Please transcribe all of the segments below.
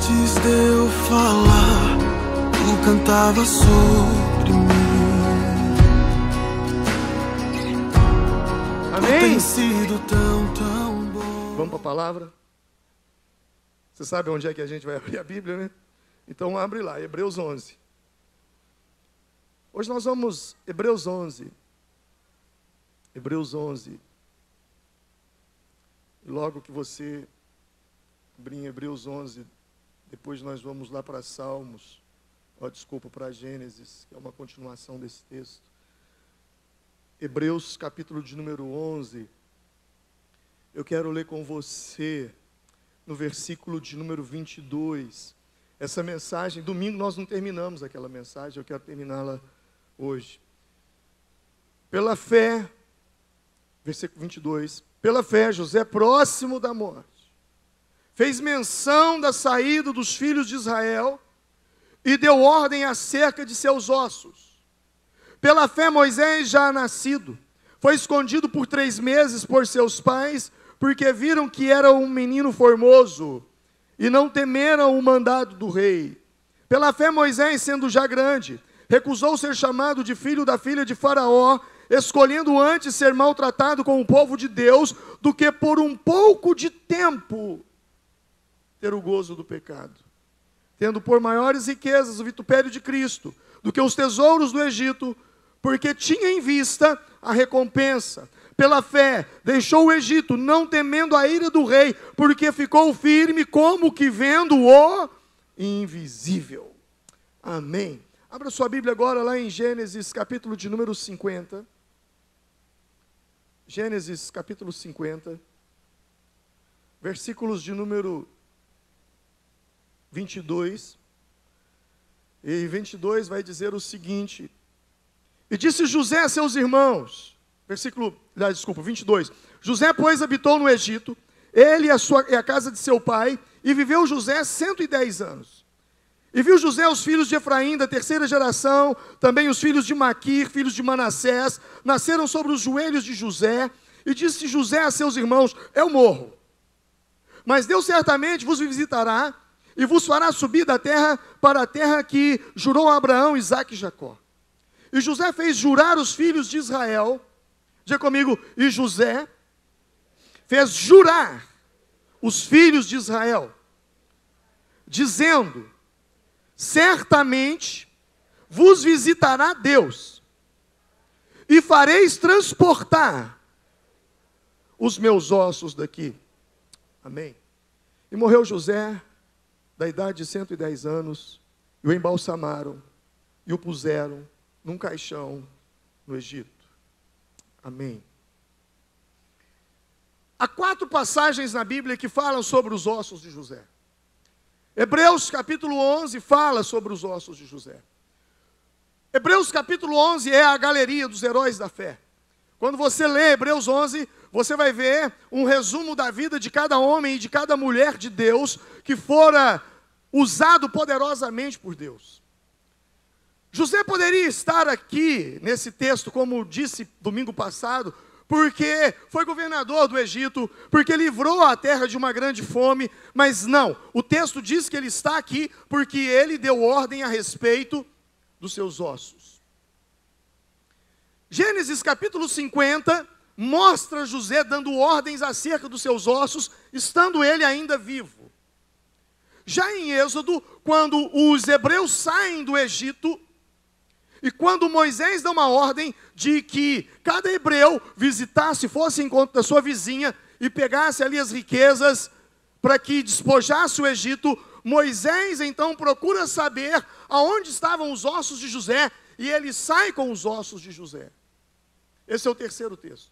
Antes de eu falar, tu cantava sobre mim. Amém? Tem sido tão bom. Vamos para a palavra? Você sabe onde é que a gente vai abrir a Bíblia, né? Então abre lá, Hebreus 11. Hoje nós vamos, Hebreus 11. Hebreus 11. Logo que você abrir em Hebreus 11, depois nós vamos lá para Salmos. Para Gênesis, que é uma continuação desse texto. Hebreus, capítulo de número 11. Eu quero ler com você no versículo de número 22. Essa mensagem, domingo nós não terminamos aquela mensagem, eu quero terminá-la hoje. Pela fé, versículo 22. Pela fé, José, próximo da morte, fez menção da saída dos filhos de Israel e deu ordem acerca de seus ossos. Pela fé, Moisés, já nascido, foi escondido por 3 meses por seus pais, porque viram que era um menino formoso, e não temeram o mandado do rei. Pela fé, Moisés, sendo já grande, recusou ser chamado de filho da filha de Faraó, escolhendo antes ser maltratado com o povo de Deus, do que por um pouco de tempo ter o gozo do pecado, tendo por maiores riquezas o vitupério de Cristo, do que os tesouros do Egito, porque tinha em vista a recompensa. Pela fé, deixou o Egito, não temendo a ira do rei, porque ficou firme como que vendo o invisível. Amém. Abra sua Bíblia agora lá em Gênesis, capítulo de número 50. Gênesis, capítulo 50. Versículos de número 22. E 22 vai dizer o seguinte: e disse José a seus irmãos, 22. José, pois, habitou no Egito, ele e a casa de seu pai, e viveu José 110 anos. E viu José os filhos de Efraim, da 3ª geração, também os filhos de Maquir, filhos de Manassés, nasceram sobre os joelhos de José, e disse José a seus irmãos: eu morro, mas Deus certamente vos visitará, e vos fará subir da terra para a terra que jurou a Abraão, Isaque e Jacó. E José fez jurar os filhos de Israel, diga comigo, e José fez jurar os filhos de Israel, dizendo: certamente vos visitará Deus, e fareis transportar os meus ossos daqui. Amém. E morreu José, da idade de 110 anos, e o embalsamaram, e o puseram num caixão no Egito. Amém. Há 4 passagens na Bíblia que falam sobre os ossos de José. Hebreus capítulo 11 fala sobre os ossos de José. Hebreus capítulo 11 é a galeria dos heróis da fé. Quando você lê Hebreus 11, você vai ver um resumo da vida de cada homem e de cada mulher de Deus que fora usado poderosamente por Deus. José poderia estar aqui nesse texto, como disse domingo passado, porque foi governador do Egito, porque livrou a terra de uma grande fome, mas não, o texto diz que ele está aqui porque ele deu ordem a respeito dos seus ossos. Gênesis capítulo 50 mostra José dando ordens acerca dos seus ossos, estando ele ainda vivo. Já em Êxodo, quando os hebreus saem do Egito, e quando Moisés dá uma ordem de que cada hebreu visitasse, fosse em encontro da sua vizinha e pegasse ali as riquezas para que despojasse o Egito, Moisés então procura saber aonde estavam os ossos de José e ele sai com os ossos de José. Esse é o terceiro texto.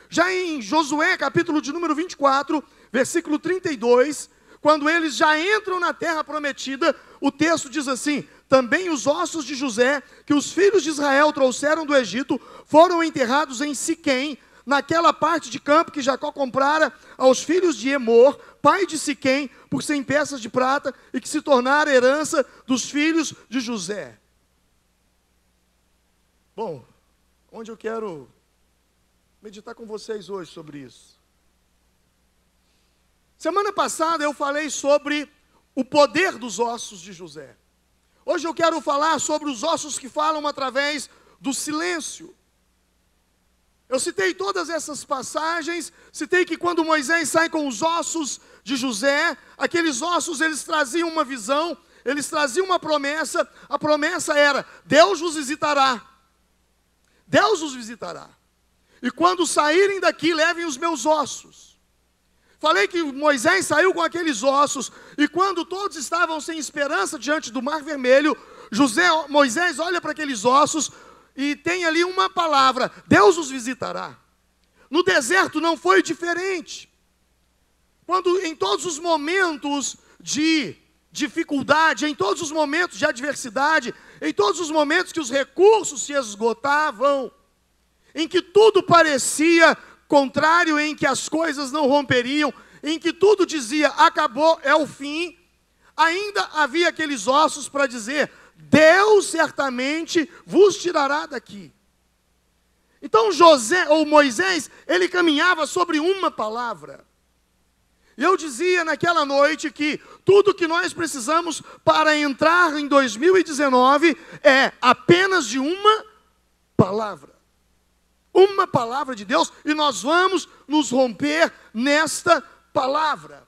Já em Josué, capítulo de número 24, versículo 32, quando eles já entram na terra prometida, o texto diz assim: também os ossos de José, que os filhos de Israel trouxeram do Egito, foram enterrados em Siquém, naquela parte de campo que Jacó comprara aos filhos de Emor, pai de Siquém, por 100 peças de prata, e que se tornara herança dos filhos de José. Bom, onde eu quero meditar com vocês hoje sobre isso? Semana passada eu falei sobre o poder dos ossos de José. Hoje eu quero falar sobre os ossos que falam através do silêncio. Eu citei todas essas passagens, citei que quando Moisés sai com os ossos de José, aqueles ossos eles traziam uma visão, eles traziam uma promessa, a promessa era: Deus vos visitará. Deus os visitará. E quando saírem daqui, levem os meus ossos. Falei que Moisés saiu com aqueles ossos, e quando todos estavam sem esperança diante do Mar Vermelho, Moisés olha para aqueles ossos e tem ali uma palavra: Deus os visitará. No deserto não foi diferente. Quando em todos os momentos de dificuldade, em todos os momentos de adversidade, em todos os momentos que os recursos se esgotavam, em que tudo parecia contrário, em que as coisas não romperiam, em que tudo dizia: acabou, é o fim, ainda havia aqueles ossos para dizer: Deus certamente vos tirará daqui. Então Moisés, ele caminhava sobre uma palavra. E eu dizia naquela noite que tudo que nós precisamos para entrar em 2019 é apenas de uma palavra. Uma palavra de Deus, e nós vamos nos romper nesta palavra.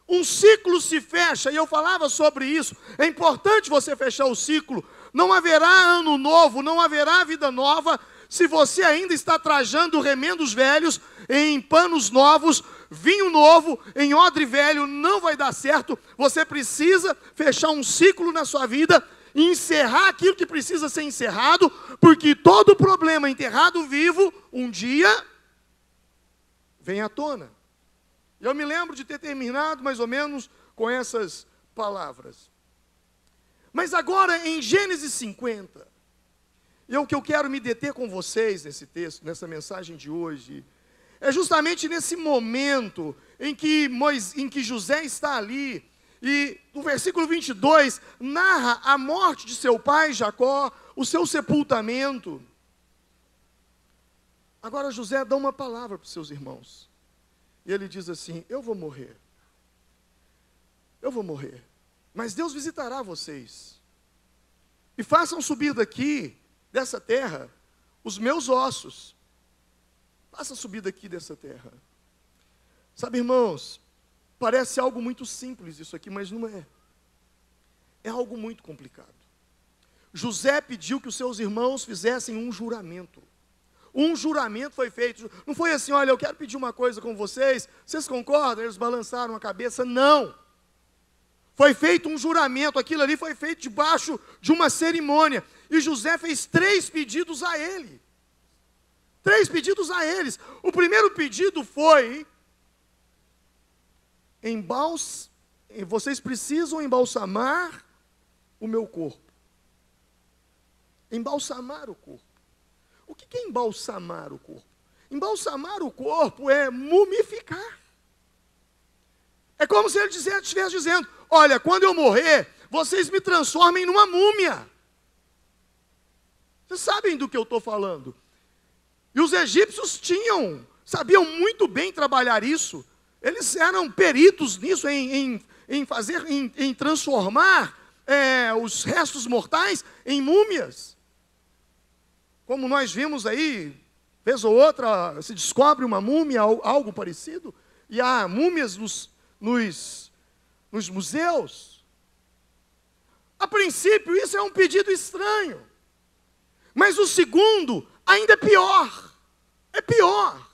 Um ciclo se fecha, e eu falava sobre isso. É importante você fechar o ciclo. Não haverá ano novo, não haverá vida nova, se você ainda está trajando remendos velhos em panos novos, vinho novo em odre velho. Não vai dar certo. Você precisa fechar um ciclo na sua vida e encerrar aquilo que precisa ser encerrado, porque todo problema enterrado vivo, um dia vem à tona. Eu me lembro de ter terminado mais ou menos com essas palavras. Mas agora em Gênesis 50, e o que eu quero me deter com vocês nesse texto, nessa mensagem de hoje, é justamente nesse momento em que José está ali, e o versículo 22 narra a morte de seu pai Jacó, o seu sepultamento. Agora José dá uma palavra para os seus irmãos. E ele diz assim: eu vou morrer. Eu vou morrer. Mas Deus visitará vocês. E façam subir daqui, dessa terra, os meus ossos. Façam subir daqui dessa terra. Sabe, irmãos, parece algo muito simples isso aqui, mas não é. É algo muito complicado. José pediu que os seus irmãos fizessem um juramento. Um juramento foi feito. Não foi assim: olha, eu quero pedir uma coisa com vocês, vocês concordam? Eles balançaram a cabeça. Não. Foi feito um juramento. Aquilo ali foi feito debaixo de uma cerimônia. E José fez 3 pedidos a ele. 3 pedidos a eles. O primeiro pedido foi: vocês precisam embalsamar o meu corpo. Embalsamar o corpo. O que é embalsamar o corpo? Embalsamar o corpo é mumificar. É como se ele estivesse dizendo: olha, quando eu morrer, vocês me transformem numa múmia. Vocês sabem do que eu estou falando. E os egípcios sabiam muito bem trabalhar isso. Eles eram peritos nisso, em transformar os restos mortais em múmias. Como nós vimos aí, vez ou outra, se descobre uma múmia, algo parecido, e há múmias nos museus. A princípio, isso é um pedido estranho. Mas o segundo ainda é pior. É pior.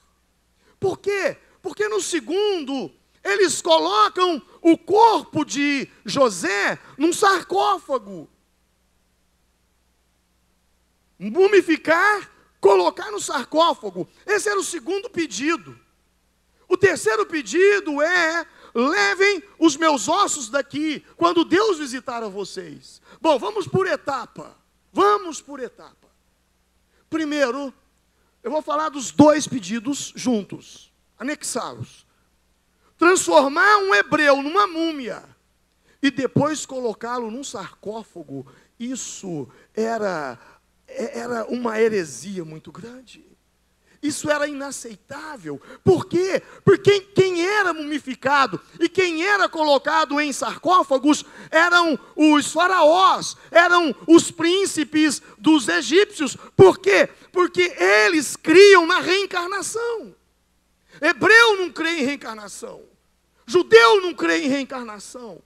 Por quê? Porque no segundo, eles colocam o corpo de José num sarcófago. Mumificar, colocar no sarcófago. Esse era o segundo pedido. O terceiro pedido é: levem os meus ossos daqui, quando Deus visitar a vocês. Bom, vamos por etapa. Vamos por etapa. Primeiro, eu vou falar dos 2 pedidos juntos, anexá-los. Transformar um hebreu numa múmia e depois colocá-lo num sarcófago, isso era uma heresia muito grande. Isso era inaceitável. Por quê? Porque quem era mumificado e quem era colocado em sarcófagos eram os faraós, eram os príncipes dos egípcios. Por quê? Porque eles criam na reencarnação. Hebreu não crê em reencarnação. Judeu não crê em reencarnação.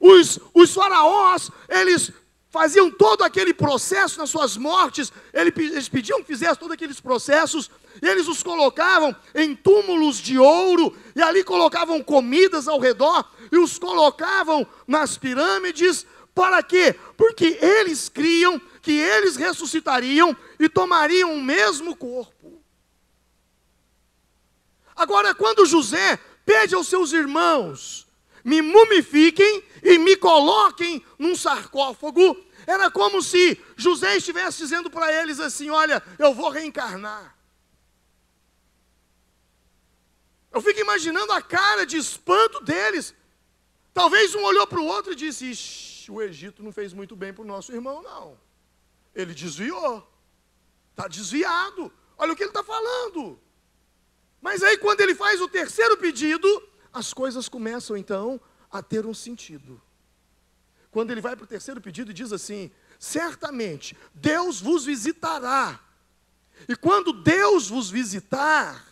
Os faraós, eles faziam todo aquele processo nas suas mortes, eles pediam que fizessem todos aqueles processos, e eles os colocavam em túmulos de ouro, e ali colocavam comidas ao redor, e os colocavam nas pirâmides, para quê? Porque eles criam que eles ressuscitariam e tomariam o mesmo corpo. Agora, quando José pede aos seus irmãos, me mumifiquem e me coloquem num sarcófago, era como se José estivesse dizendo para eles assim, olha, eu vou reencarnar. Eu fico imaginando a cara de espanto deles. Talvez um olhou para o outro e disse, ixi, o Egito não fez muito bem para o nosso irmão, não. Ele desviou, está desviado, olha o que ele está falando. Mas aí quando ele faz o terceiro pedido, as coisas começam então a ter um sentido. Quando ele vai para o terceiro pedido e diz assim, certamente Deus vos visitará, e quando Deus vos visitar,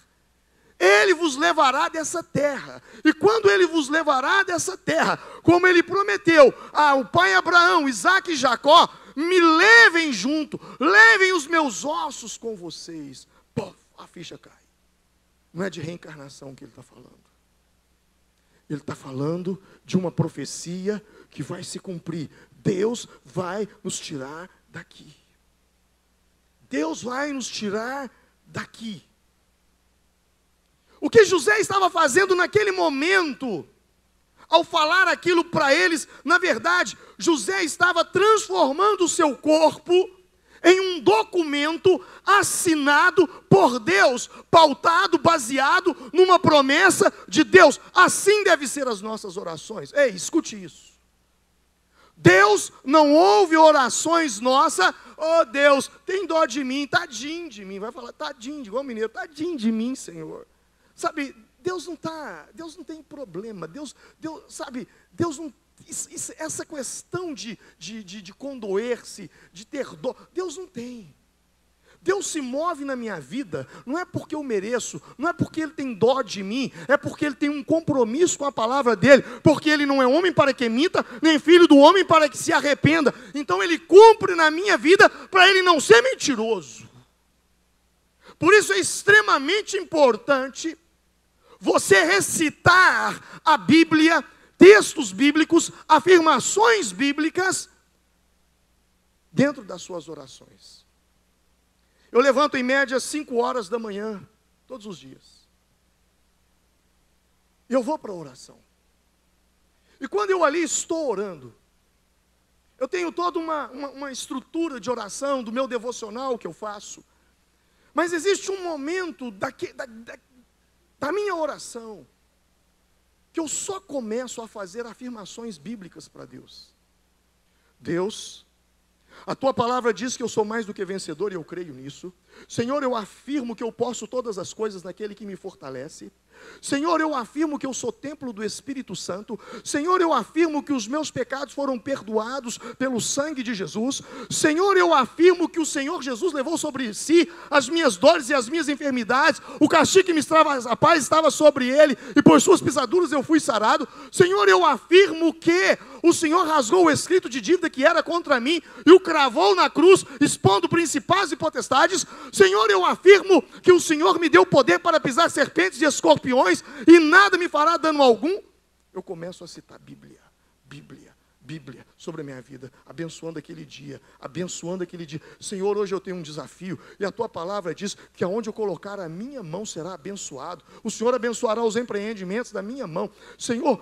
Ele vos levará dessa terra, e quando Ele vos levará dessa terra, como Ele prometeu ao pai Abraão, Isaque e Jacó, me levem junto, levem os meus ossos com vocês. Pô, a ficha cai. Não é de reencarnação que ele está falando. Ele está falando de uma profecia que vai se cumprir. Deus vai nos tirar daqui. Deus vai nos tirar daqui. O que José estava fazendo naquele momento, ao falar aquilo para eles, na verdade, José estava transformando o seu corpo em um documento assinado por Deus, pautado, baseado numa promessa de Deus. Assim devem ser as nossas orações. Ei, escute isso. Deus não ouve orações nossas, oh Deus, tem dó de mim, tadinho de mim. Vai falar, tadinho, igual mineiro, tadinho de mim, Senhor. Sabe, Deus não tem problema, Deus não, essa questão de condoer-se, de ter dó, Deus não tem. Deus se move na minha vida, não é porque eu mereço, não é porque Ele tem dó de mim, é porque Ele tem um compromisso com a palavra dEle, porque Ele não é homem para que minta, nem filho do homem para que se arrependa. Então Ele cumpre na minha vida para Ele não ser mentiroso. Por isso é extremamente importante você recitar a Bíblia, textos bíblicos, afirmações bíblicas, dentro das suas orações. Eu levanto em média 5 horas da manhã, todos os dias. Eu vou para a oração. E quando eu ali estou orando, eu tenho toda uma estrutura de oração, do meu devocional que eu faço. Mas existe um momento da minha oração, que eu só começo a fazer afirmações bíblicas para Deus. Deus, a Tua palavra diz que eu sou mais do que vencedor e eu creio nisso. Senhor, eu afirmo que eu posso todas as coisas naquele que me fortalece. Senhor, eu afirmo que eu sou templo do Espírito Santo. Senhor, eu afirmo que os meus pecados foram perdoados pelo sangue de Jesus. Senhor, eu afirmo que o Senhor Jesus levou sobre si as minhas dores e as minhas enfermidades. O castigo que me estava a paz estava sobre Ele, e por suas pisaduras eu fui sarado. Senhor, eu afirmo que o Senhor rasgou o escrito de dívida que era contra mim e o cravou na cruz, expondo principados e potestades. Senhor, eu afirmo que o Senhor me deu poder para pisar serpentes e escorpiões, e nada me fará dano algum. Eu começo a citar Bíblia sobre a minha vida, abençoando aquele dia. Senhor, hoje eu tenho um desafio, e a Tua palavra diz que aonde eu colocar a minha mão será abençoado. O Senhor abençoará os empreendimentos da minha mão. Senhor,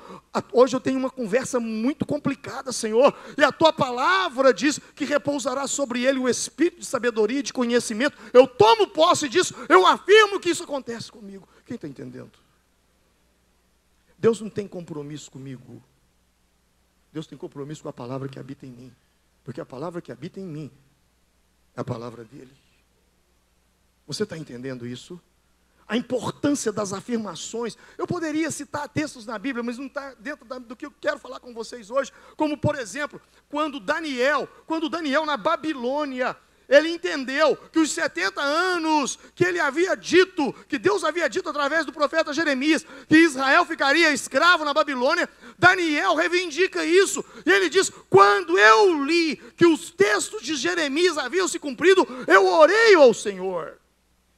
hoje eu tenho uma conversa muito complicada, Senhor, e a Tua palavra diz que repousará sobre ele o espírito de sabedoria e de conhecimento. Eu tomo posse disso, eu afirmo que isso acontece comigo. Quem está entendendo? Deus não tem compromisso comigo. Deus tem compromisso com a palavra que habita em mim. Porque a palavra que habita em mim é a palavra dEle. Você está entendendo isso? A importância das afirmações. Eu poderia citar textos na Bíblia, mas não está dentro do que eu quero falar com vocês hoje. Como, por exemplo, quando Daniel na Babilônia, ele entendeu que os 70 anos que ele havia dito, que Deus havia dito através do profeta Jeremias, que Israel ficaria escravo na Babilônia, Daniel reivindica isso, e ele diz: quando eu li que os textos de Jeremias haviam se cumprido, eu orei ao Senhor,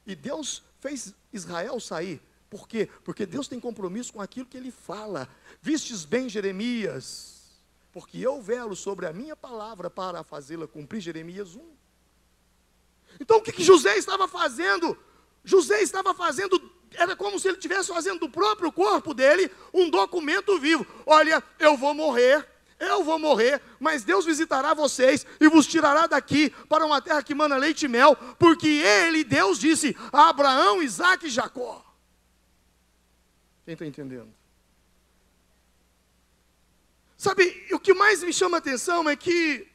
e Deus fez Israel sair. Por quê? Porque Deus tem compromisso com aquilo que Ele fala. Vistes bem, Jeremias, porque eu velo sobre a minha palavra para fazê-la cumprir. Jeremias 1. Então o que José estava fazendo? José estava fazendo, era como se ele estivesse fazendo do próprio corpo dele um documento vivo. Olha, eu vou morrer, mas Deus visitará vocês e vos tirará daqui para uma terra que mana leite e mel, porque Deus disse a Abraão, Isaque e Jacó. Quem está entendendo? Sabe, o que mais me chama a atenção é que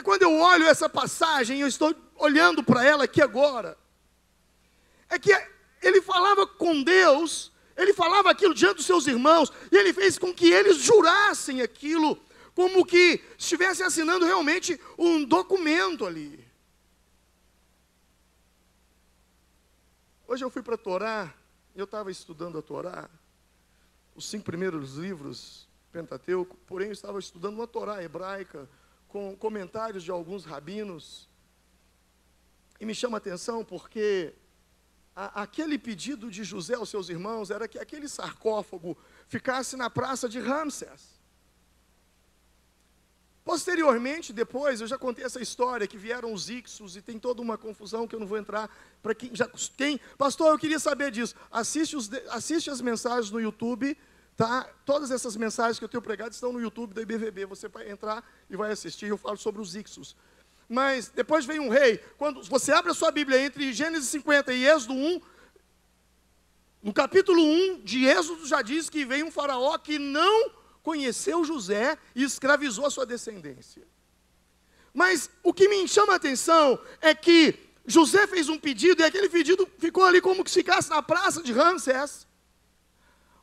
quando eu olho essa passagem, eu estou olhando para ela aqui agora, é que ele falava com Deus, ele falava aquilo diante dos seus irmãos, e ele fez com que eles jurassem aquilo, como que estivessem assinando realmente um documento ali. Hoje eu fui para a Torá, eu estava estudando a Torá, os 5 primeiros livros Pentateuco, porém eu estava estudando uma Torá hebraica, com comentários de alguns rabinos, e me chama a atenção porque aquele pedido de José aos seus irmãos era que aquele sarcófago ficasse na praça de Ramsés. Posteriormente, depois, eu já contei essa história, que vieram os Ixos, e tem toda uma confusão que eu não vou entrar, para pastor, eu queria saber disso, assiste as mensagens no YouTube, tá? Todas essas mensagens que eu tenho pregado estão no YouTube da IBVB, você vai entrar e vai assistir, eu falo sobre os Ixos. Mas depois vem um rei, quando você abre a sua Bíblia entre Gênesis 50 e Êxodo 1, no capítulo 1 de Êxodo já diz que veio um faraó que não conheceu José e escravizou a sua descendência. Mas o que me chama a atenção é que José fez um pedido, e aquele pedido ficou ali como que se ficasse na praça de Ramsés,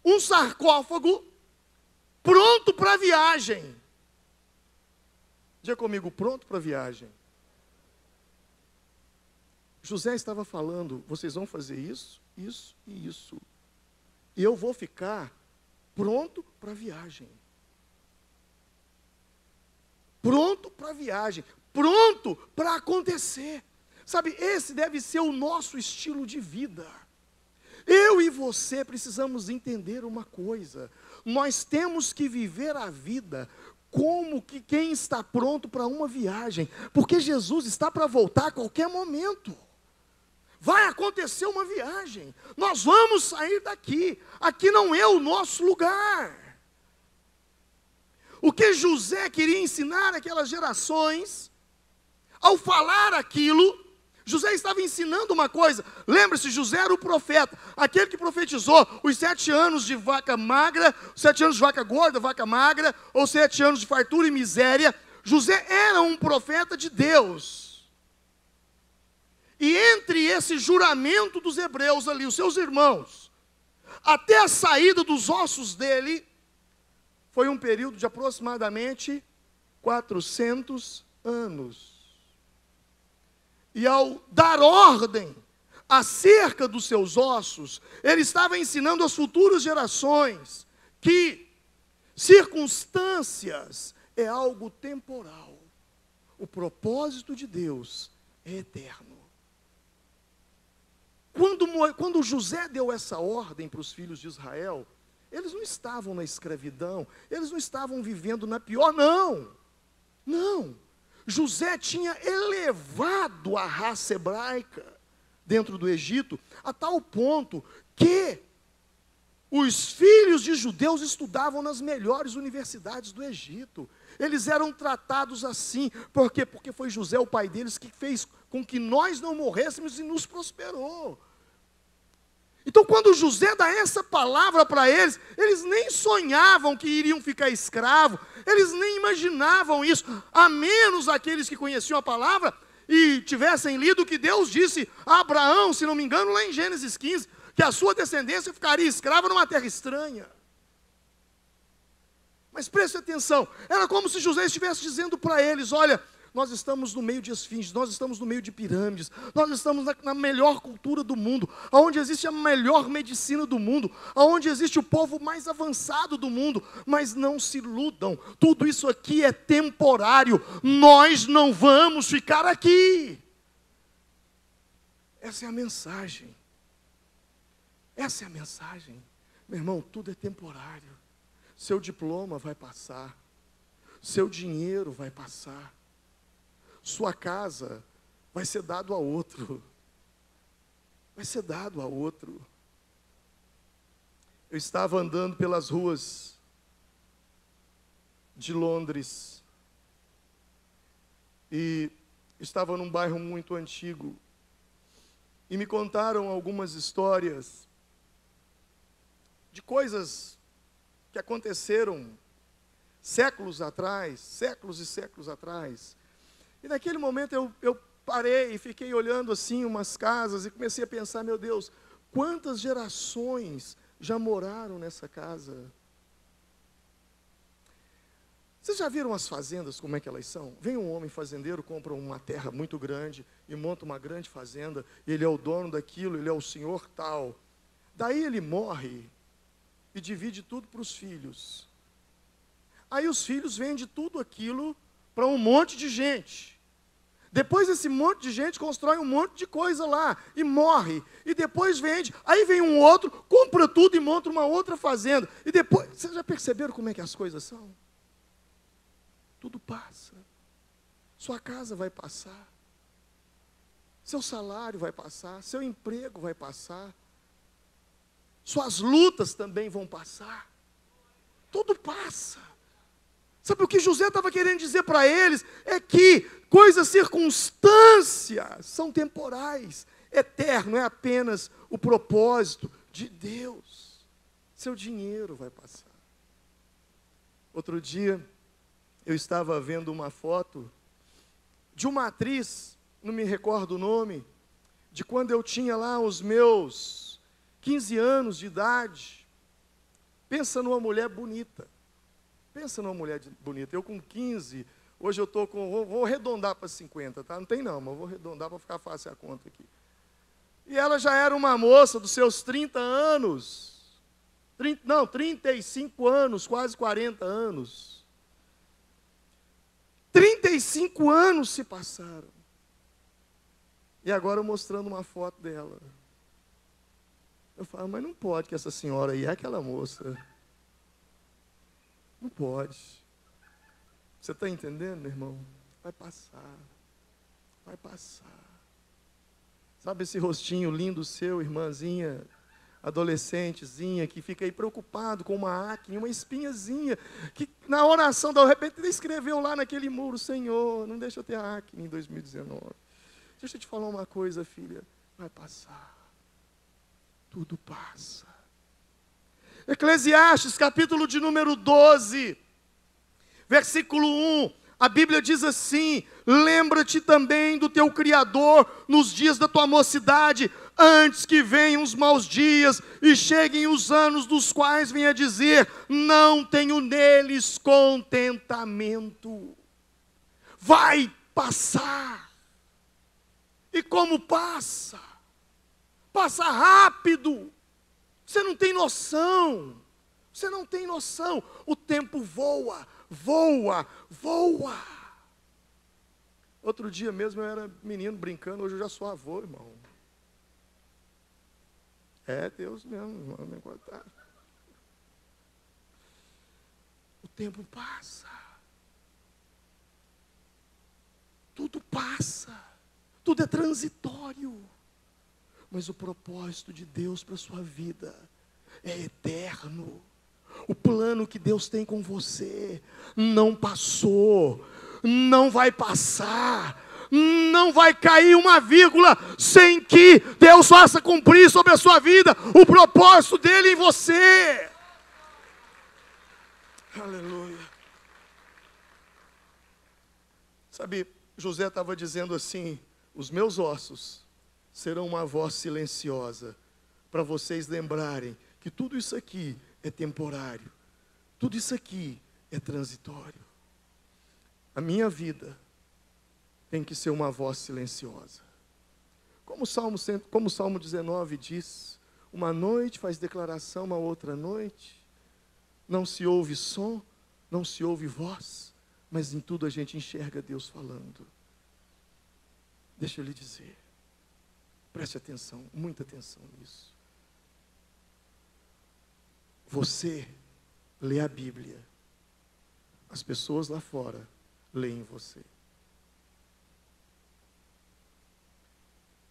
um sarcófago pronto para a viagem. Diga comigo, pronto para a viagem. José estava falando, vocês vão fazer isso, isso e isso. E eu vou ficar pronto para a viagem. Pronto para a viagem. Pronto para acontecer. Sabe, esse deve ser o nosso estilo de vida. Eu e você precisamos entender uma coisa. Nós temos que viver a vida como que quem está pronto para uma viagem. Porque Jesus está para voltar a qualquer momento. Vai acontecer uma viagem. Nós vamos sair daqui. Aqui não é o nosso lugar. O que José queria ensinar àquelas gerações, ao falar aquilo, José estava ensinando uma coisa. Lembre-se, José era o profeta, aquele que profetizou os 7 anos de vaca magra, 7 anos de vaca gorda, vaca magra, ou 7 anos de fartura e miséria. José era um profeta de Deus. E entre esse juramento dos hebreus ali, os seus irmãos, até a saída dos ossos dele, foi um período de aproximadamente 400 anos. E ao dar ordem acerca dos seus ossos, ele estava ensinando às futuras gerações que circunstâncias é algo temporal. O propósito de Deus é eterno. Quando José deu essa ordem para os filhos de Israel, eles não estavam na escravidão, eles não estavam vivendo na pior, não. José tinha elevado a raça hebraica dentro do Egito, a tal ponto que os filhos de judeus estudavam nas melhores universidades do Egito. Eles eram tratados assim. Por quê? Porque foi José, o pai deles, que fez com que nós não morrêssemos e nos prosperou. Então, quando José dá essa palavra para eles, eles nem sonhavam que iriam ficar escravos, eles nem imaginavam isso, a menos aqueles que conheciam a palavra, e tivessem lido o que Deus disse a Abraão, se não me engano, lá em Gênesis 15, que a sua descendência ficaria escrava numa terra estranha. Mas preste atenção, era como se José estivesse dizendo para eles: olha, nós estamos no meio de esfinges, nós estamos no meio de pirâmides, nós estamos na melhor cultura do mundo, onde existe a melhor medicina do mundo, onde existe o povo mais avançado do mundo, mas não se iludam, tudo isso aqui é temporário, nós não vamos ficar aqui. Essa é a mensagem, essa é a mensagem, meu irmão, tudo é temporário, seu diploma vai passar, seu dinheiro vai passar, sua casa vai ser dado a outro. Vai ser dado a outro. Eu estava andando pelas ruas de Londres e estava num bairro muito antigo e me contaram algumas histórias de coisas que aconteceram séculos atrás, séculos e séculos atrás. E naquele momento eu parei e fiquei olhando assim umas casas e comecei a pensar: meu Deus, quantas gerações já moraram nessa casa? Vocês já viram as fazendas, como é que elas são? Vem um homem fazendeiro, compra uma terra muito grande e monta uma grande fazenda, e ele é o dono daquilo, ele é o senhor tal. Daí ele morre e divide tudo para os filhos. Aí os filhos vendem tudo aquilo para um monte de gente. Depois esse monte de gente constrói um monte de coisa lá e morre. E depois vende. Aí vem um outro, compra tudo e monta uma outra fazenda. E depois, vocês já perceberam como é que as coisas são? Tudo passa. Sua casa vai passar. Seu salário vai passar. Seu emprego vai passar. Suas lutas também vão passar. Tudo passa. Sabe o que José estava querendo dizer para eles? É que coisas, circunstâncias são temporais. Eterno é apenas o propósito de Deus. Seu dinheiro vai passar. Outro dia, eu estava vendo uma foto de uma atriz, não me recordo o nome, de quando eu tinha lá os meus 15 anos de idade. Pensa numa mulher bonita. Pensa numa mulher bonita. Eu com 15, hoje eu estou com... Vou arredondar para 50, tá? Não tem não, mas vou arredondar para ficar fácil a conta aqui. E ela já era uma moça dos seus 30 anos. 35 anos, quase 40 anos. 35 anos se passaram. E agora mostrando uma foto dela. Eu falo, mas não pode que essa senhora aí é aquela moça. Não pode. Você está entendendo, meu irmão? Vai passar. Vai passar. Sabe esse rostinho lindo seu, irmãzinha, adolescentezinha, que fica aí preocupado com uma acne, uma espinhazinha, que na oração, de repente, ele escreveu lá naquele muro: Senhor, não deixa eu ter acne em 2019. Deixa eu te falar uma coisa, filha. Vai passar. Tudo passa. Eclesiastes, capítulo de número 12, versículo 1, a Bíblia diz assim: lembra-te também do teu Criador nos dias da tua mocidade, antes que venham os maus dias e cheguem os anos dos quais venha dizer: não tenho neles contentamento. Vai passar. E como passa? Passa rápido. Você não tem noção. Você não tem noção. O tempo voa, voa, voa. Outro dia mesmo eu era menino brincando, hoje eu já sou avô, irmão. É Deus mesmo, irmão, me contar. O tempo passa. Tudo passa. Tudo é transitório. Mas o propósito de Deus para a sua vida é eterno. O plano que Deus tem com você não passou, não vai passar, não vai cair uma vírgula sem que Deus faça cumprir sobre a sua vida o propósito dele em você. Aleluia. Sabe, José estava dizendo assim: os meus ossos serão uma voz silenciosa, para vocês lembrarem que tudo isso aqui é temporário, tudo isso aqui é transitório. A minha vida tem que ser uma voz silenciosa. Como o Salmo 19 diz, uma noite faz declaração, uma outra noite, não se ouve som, não se ouve voz, mas em tudo a gente enxerga Deus falando. Deixa eu lhe dizer, preste atenção, muita atenção nisso. Você lê a Bíblia, as pessoas lá fora leem você.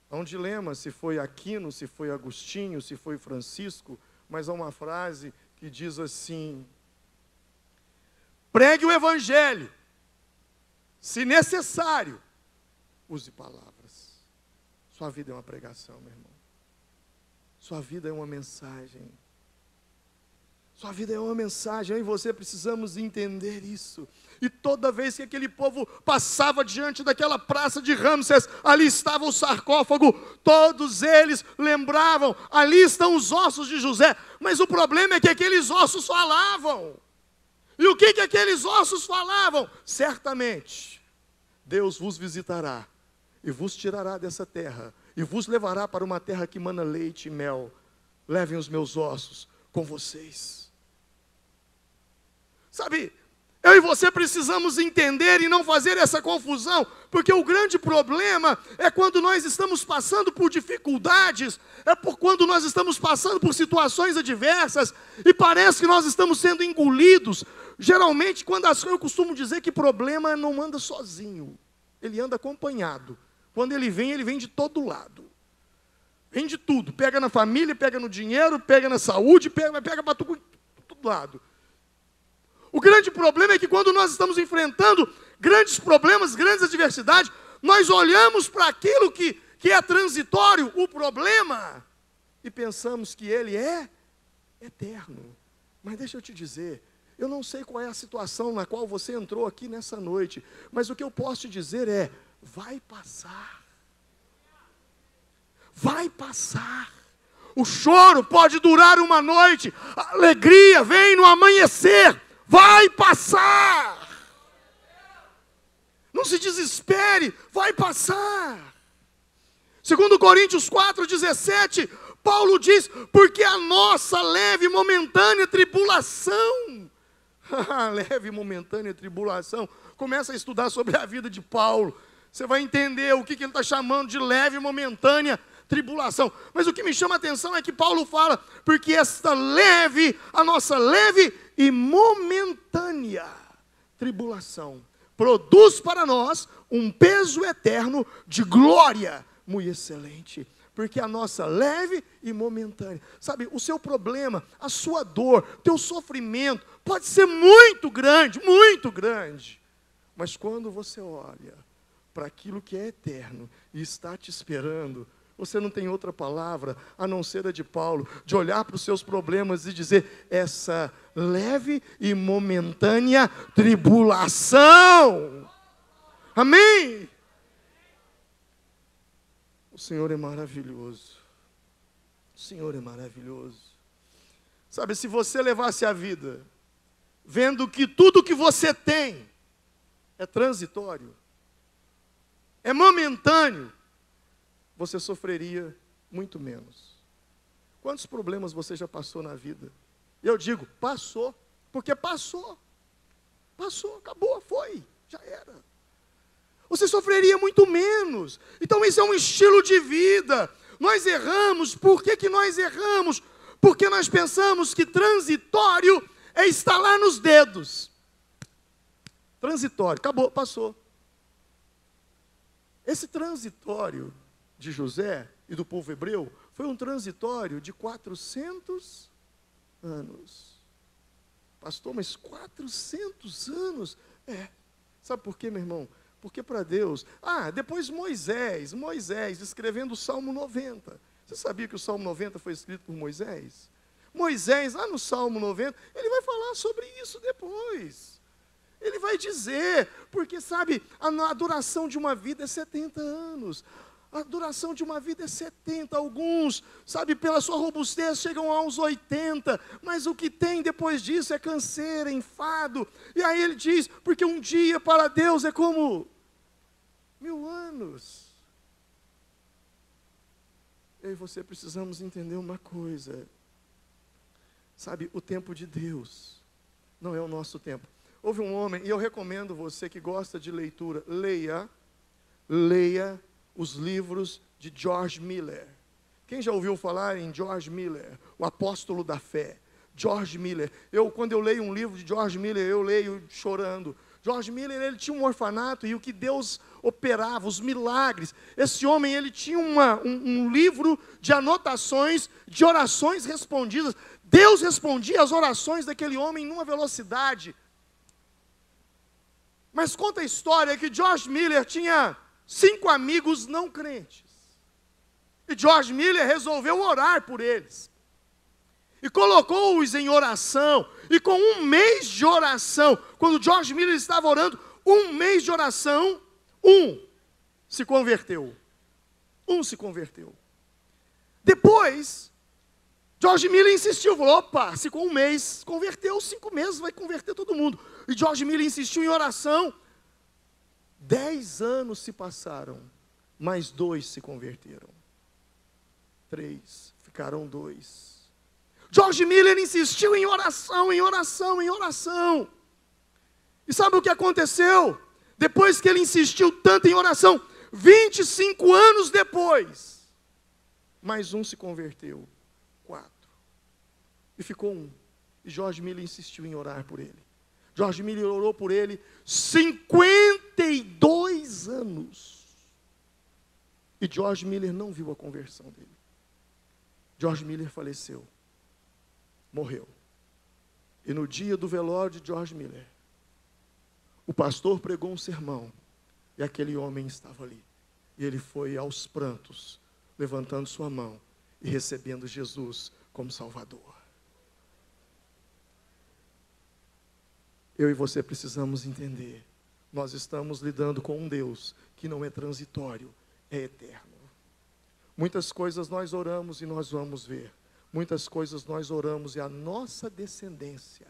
Há um dilema se foi Aquino, se foi Agostinho, se foi Francisco, mas há uma frase que diz assim: pregue o Evangelho, se necessário, use palavras. Sua vida é uma pregação, meu irmão. Sua vida é uma mensagem. Sua vida é uma mensagem, eu e você precisamos entender isso. E toda vez que aquele povo passava diante daquela praça de Ramsés, ali estava o sarcófago, todos eles lembravam, ali estão os ossos de José. Mas o problema é que aqueles ossos falavam. E o que aqueles ossos falavam? Certamente, Deus vos visitará, e vos tirará dessa terra, e vos levará para uma terra que mana leite e mel. Levem os meus ossos com vocês. Sabe, eu e você precisamos entender e não fazer essa confusão, porque o grande problema é quando nós estamos passando por dificuldades, é por quando nós estamos passando por situações adversas, e parece que nós estamos sendo engolidos. Geralmente, eu costumo dizer que problema não anda sozinho, ele anda acompanhado. Quando ele vem de todo lado. Vem de tudo, pega na família, pega no dinheiro, pega na saúde, pega para todo lado. O grande problema é que quando nós estamos enfrentando grandes problemas, grandes adversidades, nós olhamos para aquilo que é transitório, o problema, e pensamos que ele é eterno. Mas deixa eu te dizer, eu não sei qual é a situação na qual você entrou aqui nessa noite, mas o que eu posso te dizer é: vai passar. Vai passar. O choro pode durar uma noite, a alegria vem no amanhecer. Vai passar. Não se desespere, vai passar. Segundo Coríntios 4:17, Paulo diz: porque a nossa leve e momentânea tribulação, leve e momentânea tribulação, começa a estudar sobre a vida de Paulo, você vai entender o que ele está chamando de leve e momentânea tribulação. Mas o que me chama a atenção é que Paulo fala: porque a nossa leve e momentânea tribulação produz para nós um peso eterno de glória muito excelente. Porque a nossa leve e momentânea, sabe, o seu problema, a sua dor, teu sofrimento pode ser muito grande, mas quando você olha para aquilo que é eterno e está te esperando, você não tem outra palavra a não ser a de Paulo, de olhar para os seus problemas e dizer: essa leve e momentânea tribulação. Amém? O Senhor é maravilhoso. O Senhor é maravilhoso. Sabe, se você levasse a vida vendo que tudo que você tem é transitório, é momentâneo, você sofreria muito menos. Quantos problemas você já passou na vida? Eu digo, passou, porque passou, acabou, foi, já era. Você sofreria muito menos. Então isso é um estilo de vida. Nós erramos. Por que nós erramos? Porque nós pensamos que transitório é estalar nos dedos. Transitório, acabou, passou. Esse transitório de José e do povo hebreu foi um transitório de 400 anos. Pastor, mas 400 anos? Sabe por quê, meu irmão? Porque para Deus... depois Moisés escrevendo o Salmo 90. Você sabia que o Salmo 90 foi escrito por Moisés? Moisés, lá no Salmo 90, ele vai falar sobre isso depois. Ele vai dizer, porque sabe, a duração de uma vida é 70 anos. A duração de uma vida é 70, alguns, sabe, pela sua robustez chegam aos 80, mas o que tem depois disso é canseira, enfado. E aí ele diz, porque um dia para Deus é como 1000 anos. Eu e você precisamos entender uma coisa, sabe, o tempo de Deus não é o nosso tempo. Houve um homem, e eu recomendo você que gosta de leitura, leia os livros de George Miller. Quem já ouviu falar em George Miller, o apóstolo da fé? George Miller. Quando eu leio um livro de George Miller, eu leio chorando. George Miller, ele tinha um orfanato, e o que Deus operava, os milagres. Esse homem, ele tinha um livro de anotações, de orações respondidas. Deus respondia as orações daquele homem numa velocidade. Mas conta a história que George Miller tinha 5 amigos não crentes. E George Miller resolveu orar por eles. E colocou-os em oração. E com 1 mês de oração, quando George Miller estava orando, 1 mês de oração, se converteu. Se converteu. Depois, George Miller insistiu, falou, opa, se com 1 mês converteu, 5 meses vai converter todo mundo. E George Miller insistiu em oração. 10 anos se passaram, mais 2 se converteram. 3, ficaram 2. George Miller insistiu em oração, em oração, em oração. E sabe o que aconteceu? Depois que ele insistiu tanto em oração, 25 anos depois, mais 1 se converteu. 4. E ficou 1. E George Miller insistiu em orar por ele. George Miller orou por ele 52 anos. E George Miller não viu a conversão dele. George Miller faleceu. Morreu. E no dia do velório de George Miller, o pastor pregou um sermão. E aquele homem estava ali. E ele foi aos prantos, levantando sua mão e recebendo Jesus como Salvador. Eu e você precisamos entender, nós estamos lidando com um Deus que não é transitório, é eterno. Muitas coisas nós oramos e nós vamos ver. Muitas coisas nós oramos e a nossa descendência,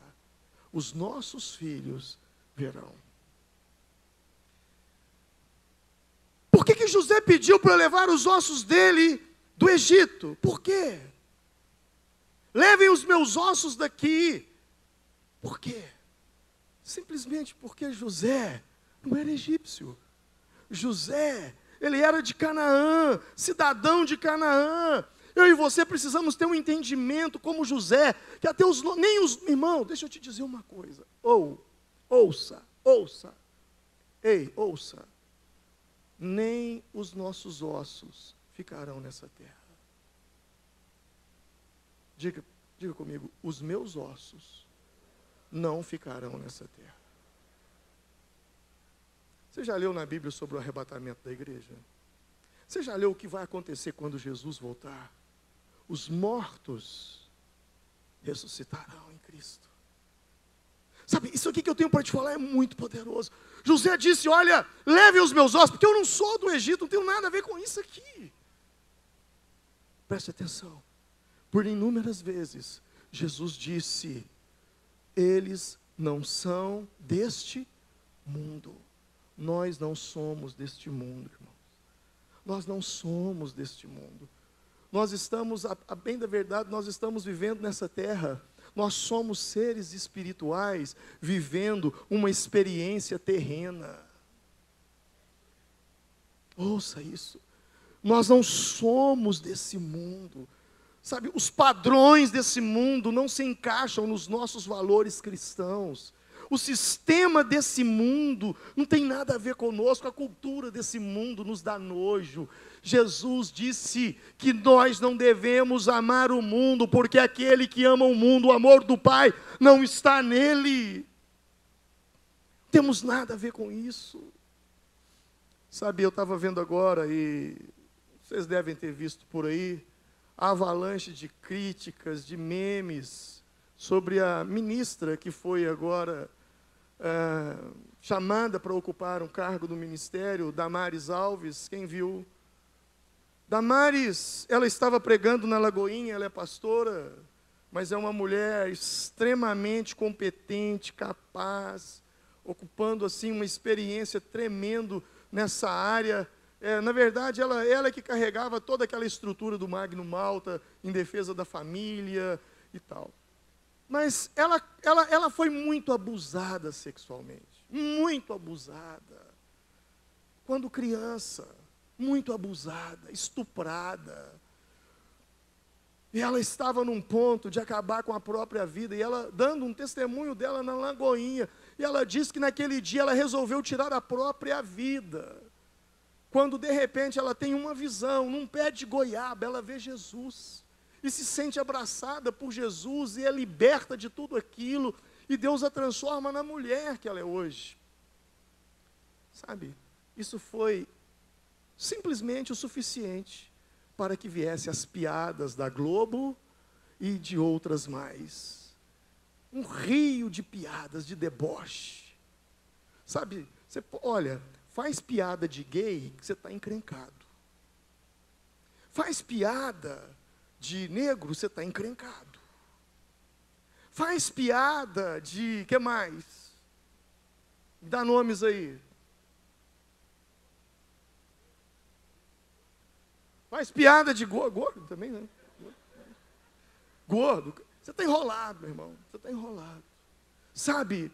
os nossos filhos verão. Por que José pediu para levar os ossos dele do Egito? Por quê? Levem os meus ossos daqui. Por quê? Simplesmente porque José não era egípcio. José, ele era de Canaã, cidadão de Canaã. Eu e você precisamos ter um entendimento como José, que até nem os irmãos, deixa eu te dizer uma coisa. Ouça. Ei, ouça. Nem os nossos ossos ficarão nessa terra. Diga comigo, os meus ossos não ficarão nessa terra. Você já leu na Bíblia sobre o arrebatamento da igreja? Você já leu o que vai acontecer quando Jesus voltar? Os mortos ressuscitarão em Cristo. Sabe, isso aqui que eu tenho para te falar é muito poderoso. José disse, olha, leve os meus ossos, porque eu não sou do Egito, não tenho nada a ver com isso aqui. Preste atenção. Por inúmeras vezes, Jesus disse, eles não são deste mundo. Nós não somos deste mundo, irmãos. Nós não somos deste mundo. Nós estamos, a bem da verdade, nós estamos vivendo nessa terra. Nós somos seres espirituais vivendo uma experiência terrena. Ouça isso. Nós não somos desse mundo. Sabe, os padrões desse mundo não se encaixam nos nossos valores cristãos. O sistema desse mundo não tem nada a ver conosco, a cultura desse mundo nos dá nojo. Jesus disse que nós não devemos amar o mundo, porque aquele que ama o mundo, o amor do Pai, não está nele. Não temos nada a ver com isso. Sabe, eu estava vendo agora, e vocês devem ter visto por aí, a avalanche de críticas, de memes, sobre a ministra que foi agora chamada para ocupar um cargo no ministério, Damares Alves, quem viu? Damares, ela estava pregando na Lagoinha, ela é pastora, mas é uma mulher extremamente competente, capaz, ocupando assim uma experiência tremenda nessa área. Na verdade, ela é que carregava toda aquela estrutura do Magno Malta em defesa da família e tal. Mas ela foi muito abusada sexualmente, muito abusada. Quando criança, muito abusada, estuprada. E ela estava num ponto de acabar com a própria vida, e ela dando um testemunho dela na Lagoinha, e ela disse que naquele dia ela resolveu tirar a própria vida. Quando de repente ela tem uma visão, num pé de goiaba, ela vê Jesus, e se sente abraçada por Jesus, e é liberta de tudo aquilo, e Deus a transforma na mulher que ela é hoje. Sabe, isso foi simplesmente o suficiente para que viessem as piadas da Globo e de outras mais. Um rio de piadas, de deboche. Sabe, olha, faz piada de gay que você está encrencado. Faz piada de negro, você está encrencado. Faz piada de, que mais? Dá nomes aí. Faz piada de gordo também, né? Gordo. Você está enrolado, meu irmão. Você está enrolado. Sabe,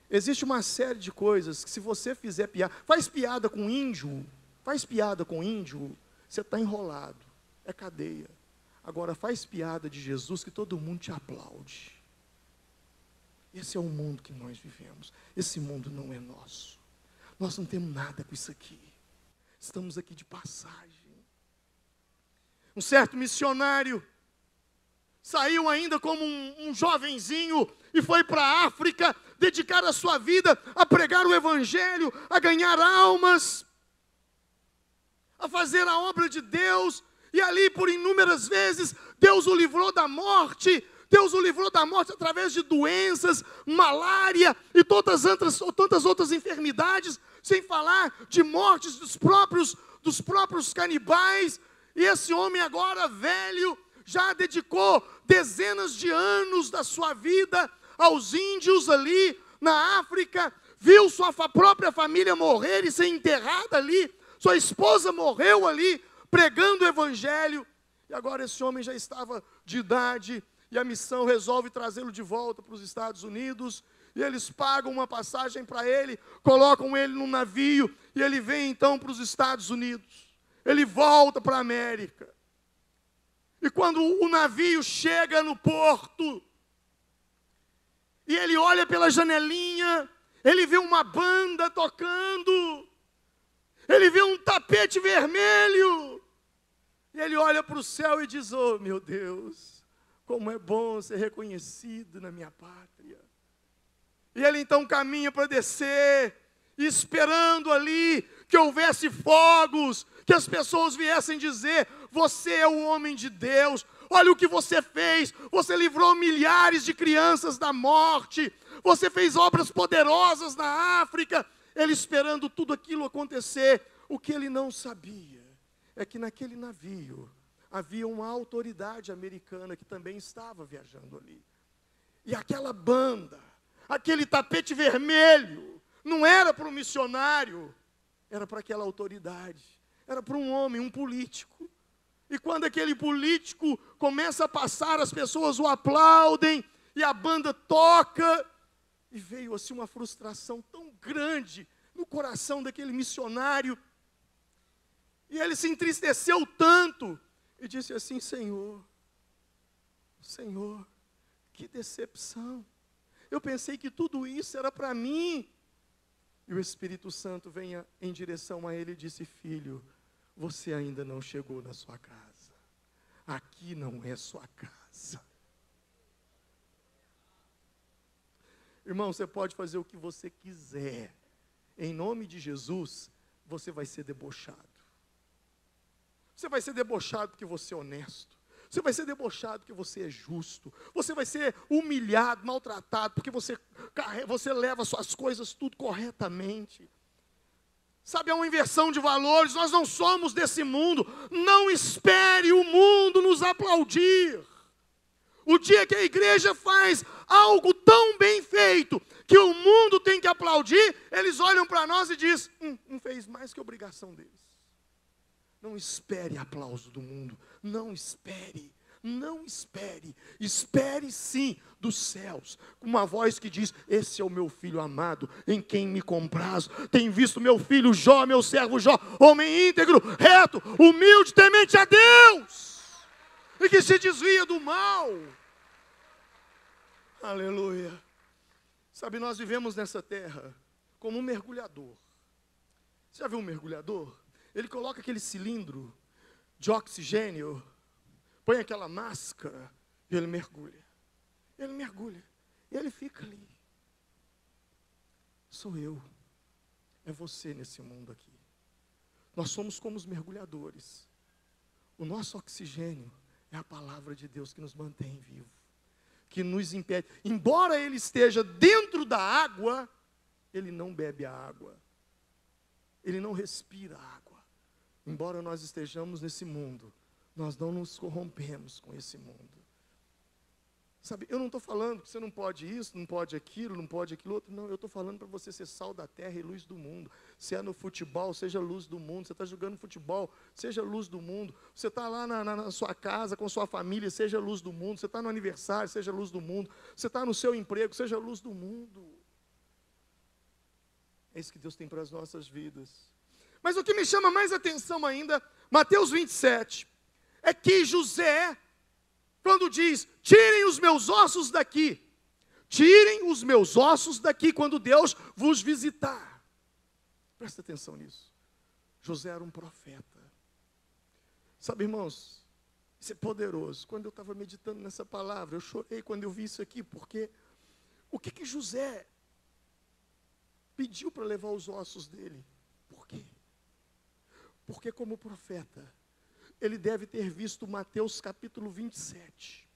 existe uma série de coisas que se você fizer piada... Faz piada com índio. Faz piada com índio. Você está enrolado. É cadeia. Agora, faz piada de Jesus que todo mundo te aplaude. Esse é o mundo que nós vivemos. Esse mundo não é nosso. Nós não temos nada com isso aqui. Estamos aqui de passagem. Um certo missionário saiu ainda como um jovenzinho e foi para a África dedicar a sua vida a pregar o Evangelho, a ganhar almas, a fazer a obra de Deus. E ali por inúmeras vezes Deus o livrou da morte. Deus o livrou da morte através de doenças, malária e tantas outras enfermidades, sem falar de mortes dos próprios canibais. E esse homem agora velho, já dedicou dezenas de anos da sua vida aos índios ali na África, viu sua própria família morrer e ser enterrada ali, sua esposa morreu ali, pregando o Evangelho, e agora esse homem já estava de idade, e a missão resolve trazê-lo de volta para os Estados Unidos, e eles pagam uma passagem para ele, colocam ele num navio, e ele vem então para os Estados Unidos. Ele volta para a América. E quando o navio chega no porto, e ele olha pela janelinha, ele vê uma banda tocando, ele vê um tapete vermelho, e ele olha para o céu e diz: oh meu Deus, como é bom ser reconhecido na minha pátria. E ele então caminha para descer, esperando ali que houvesse fogos, que as pessoas viessem dizer: você é o homem de Deus, olha o que você fez, você livrou milhares de crianças da morte, você fez obras poderosas na África. Ele esperando tudo aquilo acontecer. O que ele não sabia é que naquele navio havia uma autoridade americana que também estava viajando ali. E aquela banda, aquele tapete vermelho, não era para um missionário, era para aquela autoridade, era para um homem, um político. E quando aquele político começa a passar, as pessoas o aplaudem, e a banda toca, e veio assim uma frustração tão grande no coração daquele missionário, e ele se entristeceu tanto, e disse assim: Senhor, que decepção, eu pensei que tudo isso era para mim. E o Espírito Santo venha em direção a ele e disse: filho, você ainda não chegou na sua casa, aqui não é sua casa. Irmão, você pode fazer o que você quiser, em nome de Jesus, você vai ser debochado. Você vai ser debochado porque você é honesto. Você vai ser debochado porque você é justo. Você vai ser humilhado, maltratado, porque você leva suas coisas tudo corretamente. Sabe, é uma inversão de valores. Nós não somos desse mundo. Não espere o mundo nos aplaudir. O dia que a igreja faz algo tão bem feito, que o mundo tem que aplaudir, eles olham para nós e dizem, não fez mais que obrigação deles. Não espere aplauso do mundo, não espere, não espere, espere sim dos céus, uma voz que diz, esse é o meu filho amado, em quem me comprazo, tem visto meu filho Jó, meu servo Jó, homem íntegro, reto, humilde, temente a Deus, e que se desvia do mal. Aleluia. Sabe, nós vivemos nessa terra como um mergulhador. Você já viu um mergulhador? Ele coloca aquele cilindro de oxigênio, põe aquela máscara e ele mergulha. Ele mergulha e ele fica ali. Sou eu, é você nesse mundo aqui. Nós somos como os mergulhadores. O nosso oxigênio é a palavra de Deus que nos mantém vivo, que nos impede. Embora ele esteja dentro da água, ele não bebe a água, ele não respira a água. Embora nós estejamos nesse mundo, nós não nos corrompemos com esse mundo. Sabe, eu não estou falando que você não pode isso, não pode aquilo, não pode aquilo outro. Não, eu estou falando para você ser sal da terra e luz do mundo. Se é no futebol, seja luz do mundo. Você está jogando futebol, seja luz do mundo. Você está lá na sua casa com sua família, seja luz do mundo. Você está no aniversário, seja luz do mundo. Você está no seu emprego, seja luz do mundo. É isso que Deus tem para as nossas vidas. Mas o que me chama mais atenção ainda, Mateus 27, é que José, quando diz, tirem os meus ossos daqui, tirem os meus ossos daqui, quando Deus vos visitar. Presta atenção nisso. José era um profeta. Sabe, irmãos, isso é poderoso. Quando eu estava meditando nessa palavra, eu chorei quando eu vi isso aqui, porque o que José pediu para levar os ossos dele? Por quê? Porque como profeta, ele deve ter visto Mateus capítulo 27.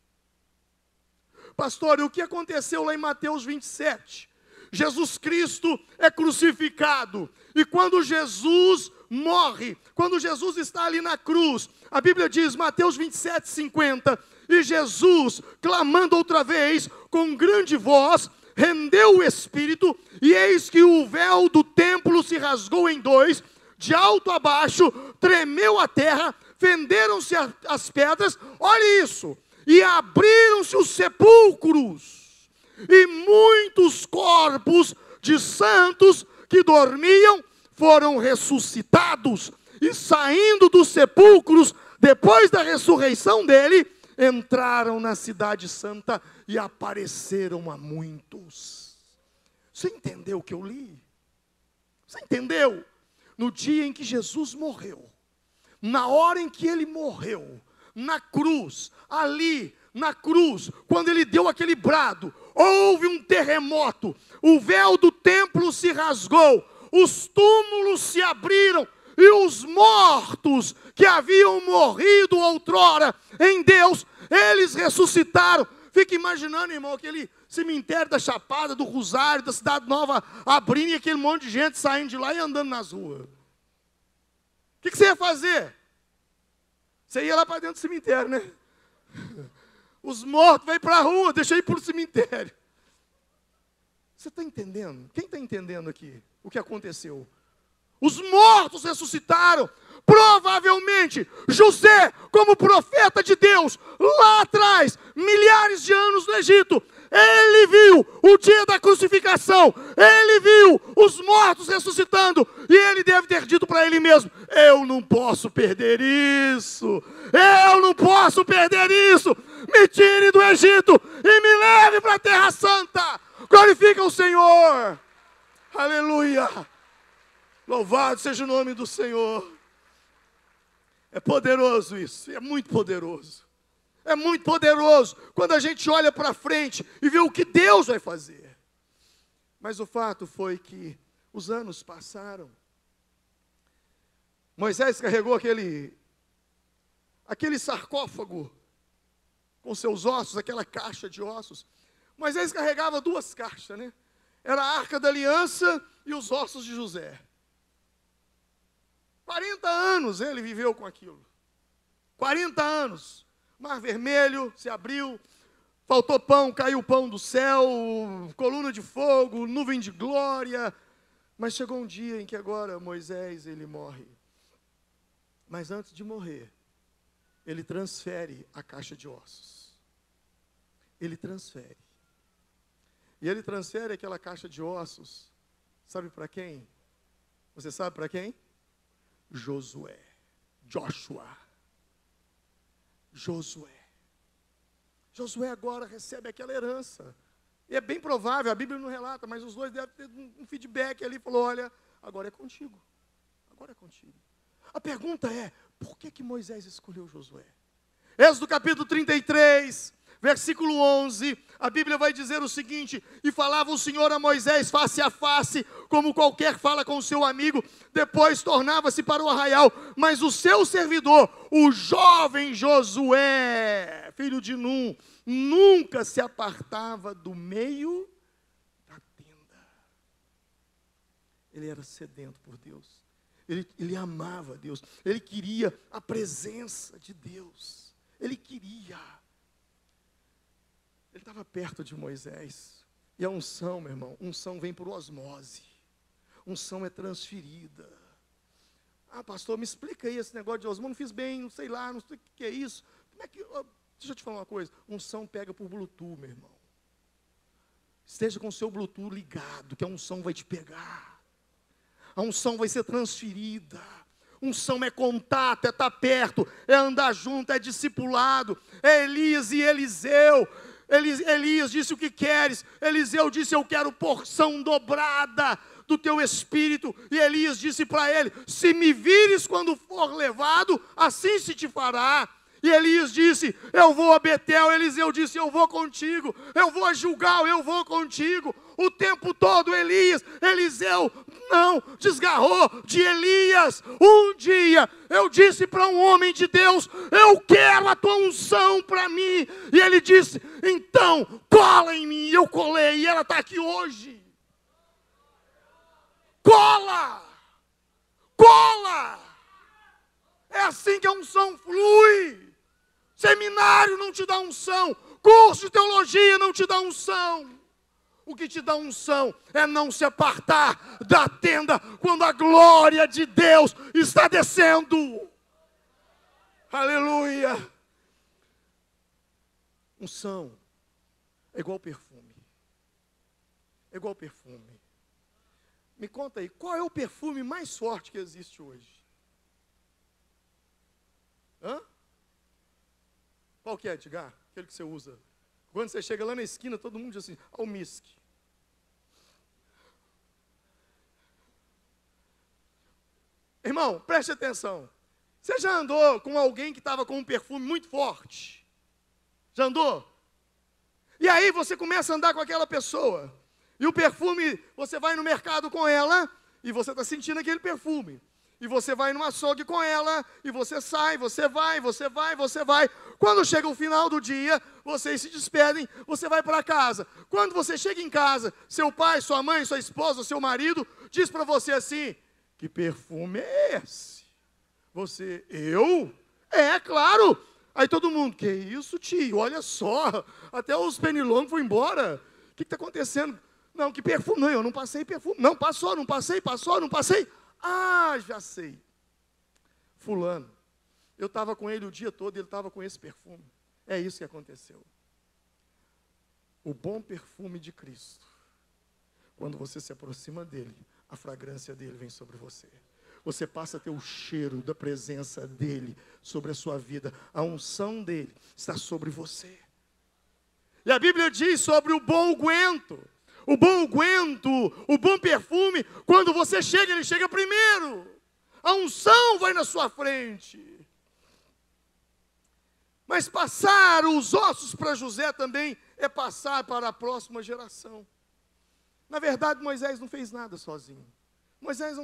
Pastor, e o que aconteceu lá em Mateus 27? Jesus Cristo é crucificado, e quando Jesus morre, quando Jesus está ali na cruz, a Bíblia diz, Mateus 27, 50, e Jesus, clamando outra vez, com grande voz, rendeu o Espírito, e eis que o véu do templo se rasgou em dois, de alto a baixo, tremeu a terra, fenderam-se as pedras, olha isso, e abriram-se os sepulcros, e muitos corpos de santos que dormiam foram ressuscitados, e saindo dos sepulcros, depois da ressurreição dele, entraram na cidade santa e apareceram a muitos. Você entendeu o que eu li? Você entendeu? No dia em que Jesus morreu, na hora em que ele morreu, na cruz, ali na cruz, quando ele deu aquele brado, houve um terremoto, o véu do templo se rasgou, os túmulos se abriram, e os mortos que haviam morrido outrora em Deus, eles ressuscitaram. Fica imaginando, irmão, aquele cemitério da Chapada, do Rosário, da Cidade Nova, abrindo e aquele monte de gente saindo de lá e andando nas ruas. O que você ia fazer? Você ia lá para dentro do cemitério, né? Os mortos vêm para a rua, deixa eu ir para o cemitério. Você está entendendo? Quem está entendendo aqui o que aconteceu? Os mortos ressuscitaram. Provavelmente, José, como profeta de Deus, lá atrás, milhares de anos no Egito, ele viu o dia da crucificação, ele viu os mortos ressuscitando, e ele deve ter dito para ele mesmo, eu não posso perder isso, eu não posso perder isso, me tire do Egito e me leve para a Terra Santa, glorifica o Senhor, aleluia, louvado seja o nome do Senhor. É poderoso isso, é muito poderoso. É muito poderoso quando a gente olha para frente e vê o que Deus vai fazer. Mas o fato foi que os anos passaram. Moisés carregou aquele sarcófago com seus ossos, aquela caixa de ossos. Moisés carregava 2 caixas, né? Era a Arca da Aliança e os ossos de José. 40 anos ele viveu com aquilo. 40 anos. Mar Vermelho se abriu, faltou pão, caiu pão do céu, coluna de fogo, nuvem de glória. Mas chegou um dia em que agora Moisés, ele morre. Mas antes de morrer, ele transfere a caixa de ossos. Ele transfere. E ele transfere aquela caixa de ossos, sabe para quem? Você sabe para quem? Josué. Josué agora recebe aquela herança. E é bem provável, a Bíblia não relata, mas os dois devem ter um feedback ali, falou, olha, agora é contigo. Agora é contigo. A pergunta é, por que Moisés escolheu Josué? Êxodo capítulo 33, versículo 11, a Bíblia vai dizer o seguinte: e falava o Senhor a Moisés face a face, como qualquer fala com o seu amigo, depois tornava-se para o arraial, mas o seu servidor, o jovem Josué, filho de Num, nunca se apartava do meio da tenda. Ele era sedento por Deus, ele amava Deus, ele queria a presença de Deus, ele queria. Ele estava perto de Moisés. E a unção, meu irmão, unção vem por osmose. Unção é transferida. Ah, pastor, me explica aí esse negócio de osmose. Não fiz bem, não sei lá, não sei o que é isso. Como é que... Deixa eu te falar uma coisa. Unção pega por Bluetooth, meu irmão. Esteja com o seu Bluetooth ligado, que a unção vai te pegar. A unção vai ser transferida. Unção é contato, é estar perto, é andar junto, é discipulado. É Elias e Eliseu. Elias disse, o que queres? Eliseu disse, eu quero porção dobrada do teu espírito. E Elias disse para ele, se me vires quando for levado, assim se te fará. E Elias disse, eu vou a Betel. Eliseu disse, eu vou contigo. Eu vou a Gilgal, eu vou contigo. O tempo todo Eliseu não desgarrou de Elias. Um dia eu disse para um homem de Deus, eu quero a tua unção para mim. E ele disse, então cola em mim. E eu colei, e ela está aqui hoje. Cola! Cola! É assim que a unção flui. Seminário não te dá unção, curso de teologia não te dá unção. O que te dá unção é não se apartar da tenda quando a glória de Deus está descendo. Aleluia. Unção é igual perfume. É igual perfume. Me conta aí, qual é o perfume mais forte que existe hoje? Hã? Qual que é, Edgar? Aquele que você usa. Quando você chega lá na esquina, todo mundo diz assim, o misk. Irmão, preste atenção. Você já andou com alguém que estava com um perfume muito forte? Já andou? E aí você começa a andar com aquela pessoa. E o perfume, você vai no mercado com ela, e você está sentindo aquele perfume. E você vai no açougue com ela, e você sai, você vai. Quando chega o final do dia, vocês se despedem, você vai para casa. Quando você chega em casa, seu pai, sua mãe, sua esposa, seu marido, diz para você assim, que perfume é esse? Você, eu? É, claro. Aí todo mundo, que isso, tio? Olha só, até os pernilongos foram embora. O que está acontecendo? Não, que perfume? Não, eu não passei perfume. Não, passou, não passei. Ah, já sei. Fulano, eu estava com ele o dia todo e ele estava com esse perfume. É isso que aconteceu. O bom perfume de Cristo, quando você se aproxima dele, a fragrância dele vem sobre você. Você passa a ter o cheiro da presença dele sobre a sua vida. A unção dele está sobre você. E a Bíblia diz sobre o bom unguento. O bom unguento, o bom perfume, quando você chega, ele chega primeiro. A unção vai na sua frente. Mas passar os ossos para José também é passar para a próxima geração. Na verdade, Moisés não fez nada sozinho. Moisés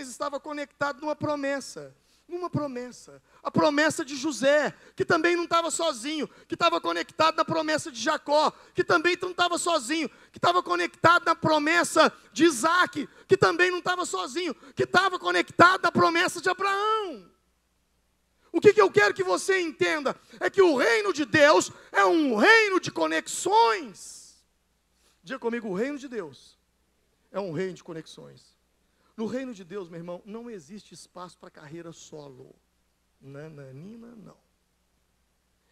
estava conectado numa promessa. numa promessa. A promessa de José, que também não estava sozinho, que estava conectado na promessa de Jacó, que também não estava sozinho, que estava conectado na promessa de Isaac, que também não estava sozinho, que estava conectado na promessa de Abraão. O que eu quero que você entenda é que o reino de Deus é um reino de conexões. Diga comigo, o reino de Deus é um reino de conexões. No reino de Deus, meu irmão, não existe espaço para carreira solo. Nananina, não.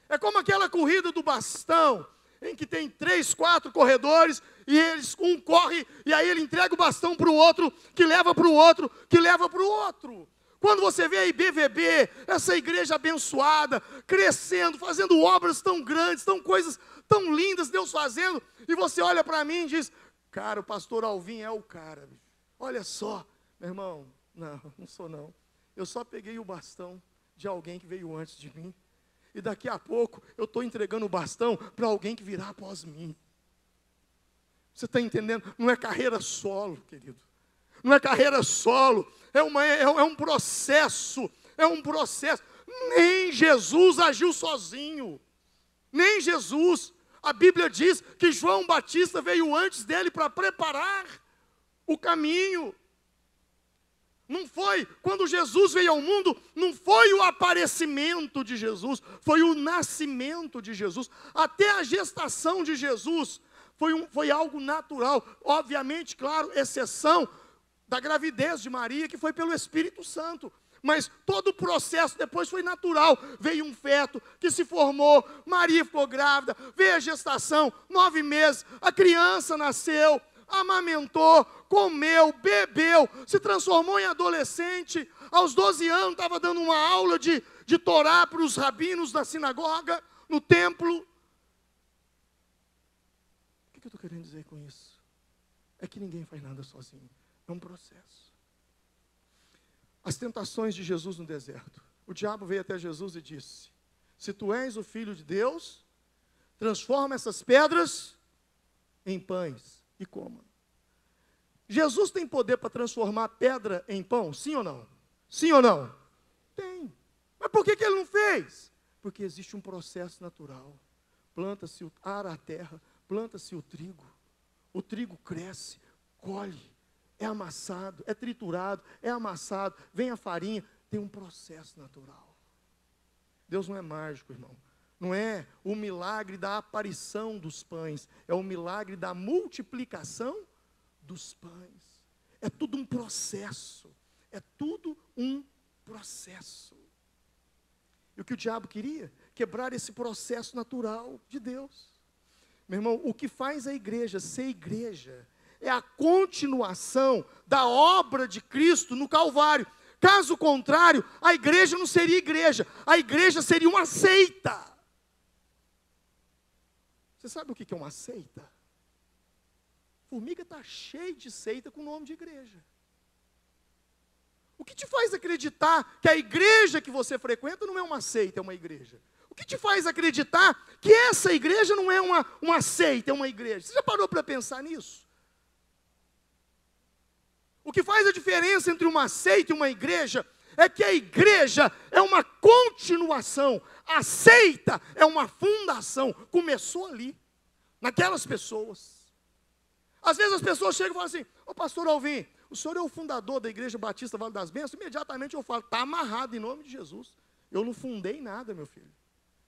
É como aquela corrida do bastão, em que tem 3, 4 corredores, e um corre, e aí ele entrega o bastão para o outro, que leva para o outro, que leva para o outro. Quando você vê a IBVB, essa igreja abençoada, crescendo, fazendo obras tão grandes, coisas tão lindas, Deus fazendo, e você olha para mim e diz, cara, o pastor Alvim é o cara, bicho. Olha só, meu irmão, não sou não. Eu só peguei o bastão de alguém que veio antes de mim. E daqui a pouco eu estou entregando o bastão para alguém que virá após mim. Você está entendendo? Não é carreira solo, querido. Não é carreira solo. É um processo. É um processo. Nem Jesus agiu sozinho. Nem Jesus. A Bíblia diz que João Batista veio antes dele para preparar o caminho. Não foi, quando Jesus veio ao mundo, não foi o aparecimento de Jesus, foi o nascimento de Jesus. Até a gestação de Jesus foi algo natural. Obviamente, claro, exceção da gravidez de Maria, que foi pelo Espírito Santo. Mas todo o processo depois foi natural. Veio um feto que se formou, Maria ficou grávida, veio a gestação, 9 meses, a criança nasceu, amamentou, comeu, bebeu, se transformou em adolescente. Aos 12 anos estava dando uma aula de Torá para os rabinos da sinagoga, no templo. O que eu estou querendo dizer com isso? É que ninguém faz nada sozinho, é um processo. As tentações de Jesus no deserto. O diabo veio até Jesus e disse, se tu és o Filho de Deus, transforma essas pedras em pães e coma. Jesus tem poder para transformar pedra em pão? Sim ou não? Sim ou não? Tem. Mas por que ele não fez? Porque existe um processo natural. Planta-se, ara a terra, planta-se o trigo cresce, colhe, é amassado, é triturado, é amassado, vem a farinha, tem um processo natural. Deus não é mágico, irmão. Não é o milagre da aparição dos pães, é o milagre da multiplicação dos pães. É tudo um processo. É tudo um processo. E o que o diabo queria? Quebrar esse processo natural de Deus. Meu irmão, o que faz a igreja ser igreja é a continuação da obra de Cristo no Calvário. Caso contrário, a igreja não seria igreja, a igreja seria uma seita. Você sabe o que é uma seita? Formiga está cheia de seita com o nome de igreja. O que te faz acreditar que a igreja que você frequenta não é uma seita, é uma igreja? O que te faz acreditar que essa igreja não é uma seita, é uma igreja? Você já parou para pensar nisso? O que faz a diferença entre uma seita e uma igreja é que a igreja é uma continuação, a seita é uma fundação, começou ali, naquelas pessoas. Às vezes as pessoas chegam e falam assim, ô pastor Alvim, o senhor é o fundador da Igreja Batista Vale das Bênçãos? Imediatamente eu falo, está amarrado em nome de Jesus. Eu não fundei nada, meu filho.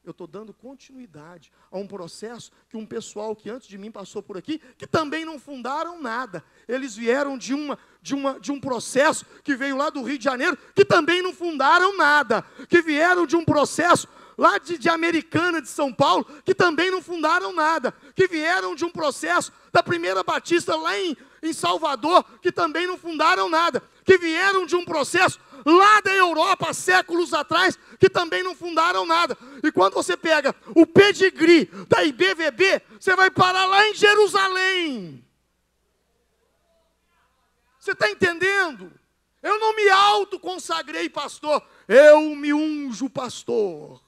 Eu estou dando continuidade a um processo que um pessoal que antes de mim passou por aqui, que também não fundaram nada. Eles vieram de um processo que veio lá do Rio de Janeiro, que também não fundaram nada. Que vieram de um processo lá de Americana, de São Paulo, que também não fundaram nada. Que vieram de um processo da Primeira Batista lá em Salvador, que também não fundaram nada. Que vieram de um processo lá da Europa, há séculos atrás, que também não fundaram nada. E quando você pega o pedigree da IBVB, você vai parar lá em Jerusalém. Você está entendendo? Eu não me autoconsagrei pastor, eu me unjo pastor.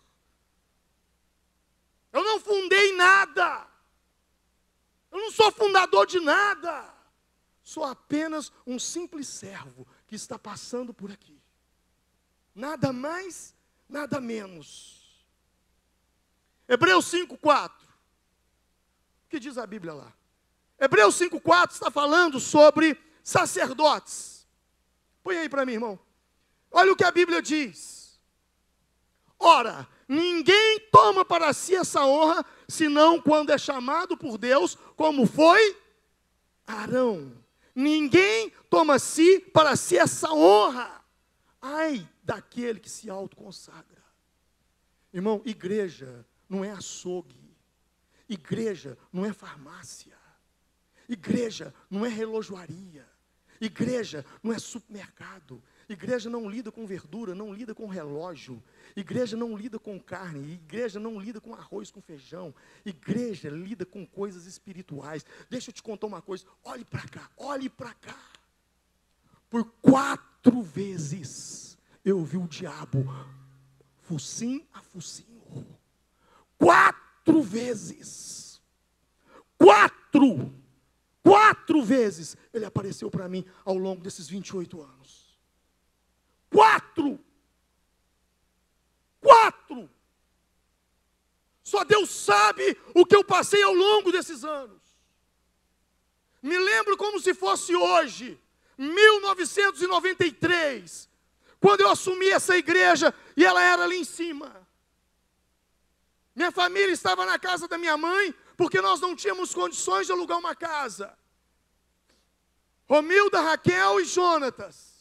Eu não fundei nada. Eu não sou fundador de nada. Sou apenas um simples servo que está passando por aqui. Nada mais, nada menos. Hebreus 5:4. O que diz a Bíblia lá? Hebreus 5:4 está falando sobre sacerdotes. Põe aí para mim, irmão. Olha o que a Bíblia diz. Ora, ninguém toma para si essa honra, senão quando é chamado por Deus, como foi Arão. Ninguém toma para si essa honra. Ai daquele que se autoconsagra. Irmão, igreja não é açougue. Igreja não é farmácia. Igreja não é relojoaria. Igreja não é supermercado. Igreja não lida com verdura, não lida com relógio. Igreja não lida com carne. Igreja não lida com arroz, com feijão. Igreja lida com coisas espirituais. Deixa eu te contar uma coisa. Olhe para cá, olhe para cá. Por 4 vezes eu vi o diabo focinho a focinho. 4 vezes. 4 vezes ele apareceu para mim ao longo desses 28 anos. 4. Só Deus sabe o que eu passei ao longo desses anos. Me lembro como se fosse hoje, 1993, quando eu assumi essa igreja e ela era ali em cima. Minha família estava na casa da minha mãe, porque nós não tínhamos condições de alugar uma casa. Romilda, Raquel e Jonatas.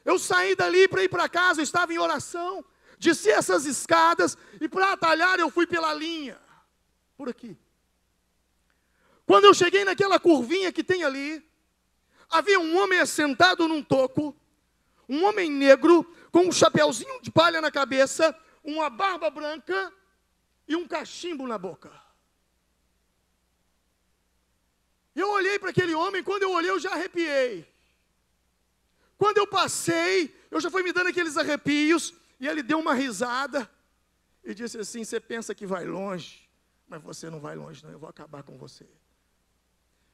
Eu saí dali para ir para casa, eu estava em oração, desci essas escadas e para atalhar eu fui pela linha, por aqui. Quando eu cheguei naquela curvinha que tem ali, havia um homem assentado num toco, um homem negro, com um chapeuzinho de palha na cabeça, uma barba branca e um cachimbo na boca. Eu olhei para aquele homem, quando eu olhei eu já arrepiei. Quando eu passei, eu já fui me dando aqueles arrepios, e ele deu uma risada, e disse assim: você pensa que vai longe, mas você não vai longe não, eu vou acabar com você.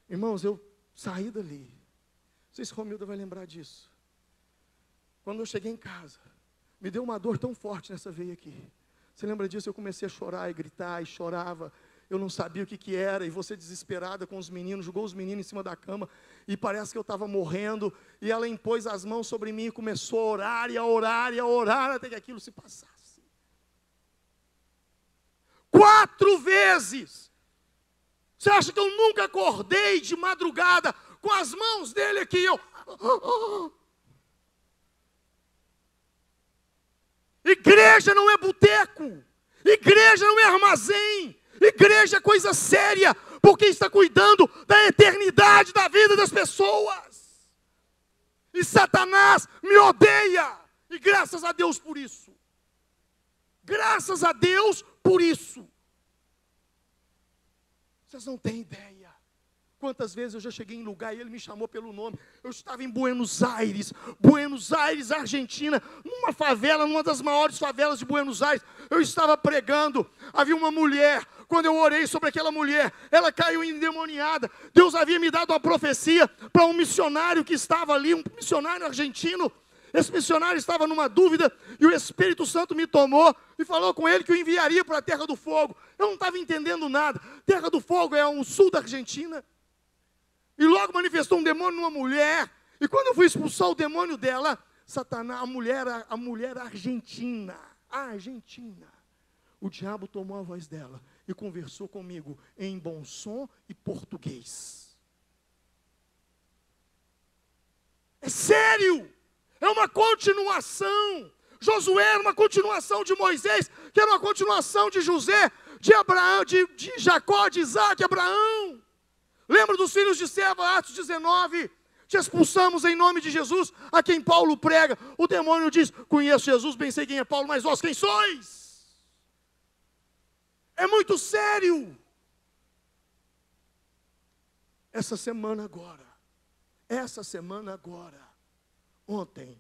Irmãos, eu saí dali, não sei se Romilda vai lembrar disso. Quando eu cheguei em casa, me deu uma dor tão forte nessa veia aqui. Você lembra disso? Eu comecei a chorar e gritar, e chorava. Eu não sabia o que era, e você desesperada com os meninos, jogou os meninos em cima da cama, e parece que eu estava morrendo, e ela impôs as mãos sobre mim, e começou a orar, e a orar, e a orar, até que aquilo se passasse. 4 vezes! Você acha que eu nunca acordei de madrugada, com as mãos dele aqui, Igreja não é boteco, igreja não é armazém, igreja é coisa séria, porque está cuidando da eternidade da vida das pessoas. E Satanás me odeia, e graças a Deus por isso. Graças a Deus por isso. Vocês não têm ideia quantas vezes eu já cheguei em lugar e ele me chamou pelo nome. Eu estava em Buenos Aires, Argentina, numa favela, numa das maiores favelas de Buenos Aires. Eu estava pregando, havia uma mulher. Quando eu orei sobre aquela mulher, ela caiu endemoniada. Deus havia me dado uma profecia para um missionário que estava ali, um missionário argentino. Esse missionário estava numa dúvida, e o Espírito Santo me tomou e falou com ele que eu enviaria para a Terra do Fogo. Eu não estava entendendo nada. Terra do Fogo é o sul da Argentina. E logo manifestou um demônio numa mulher. E quando eu fui expulsar o demônio dela, Satanás, a mulher argentina, o diabo tomou a voz dela e conversou comigo em bom som e português. É sério! É uma continuação. Josué era uma continuação de Moisés, que era uma continuação de José, de Abraão, de Jacó, de Isaac, Abraão. Lembra dos filhos de Seva, Atos 19? Te expulsamos em nome de Jesus, a quem Paulo prega. O demônio diz: conheço Jesus, bem sei quem é Paulo, mas vós quem sois? É muito sério. Essa semana agora, ontem,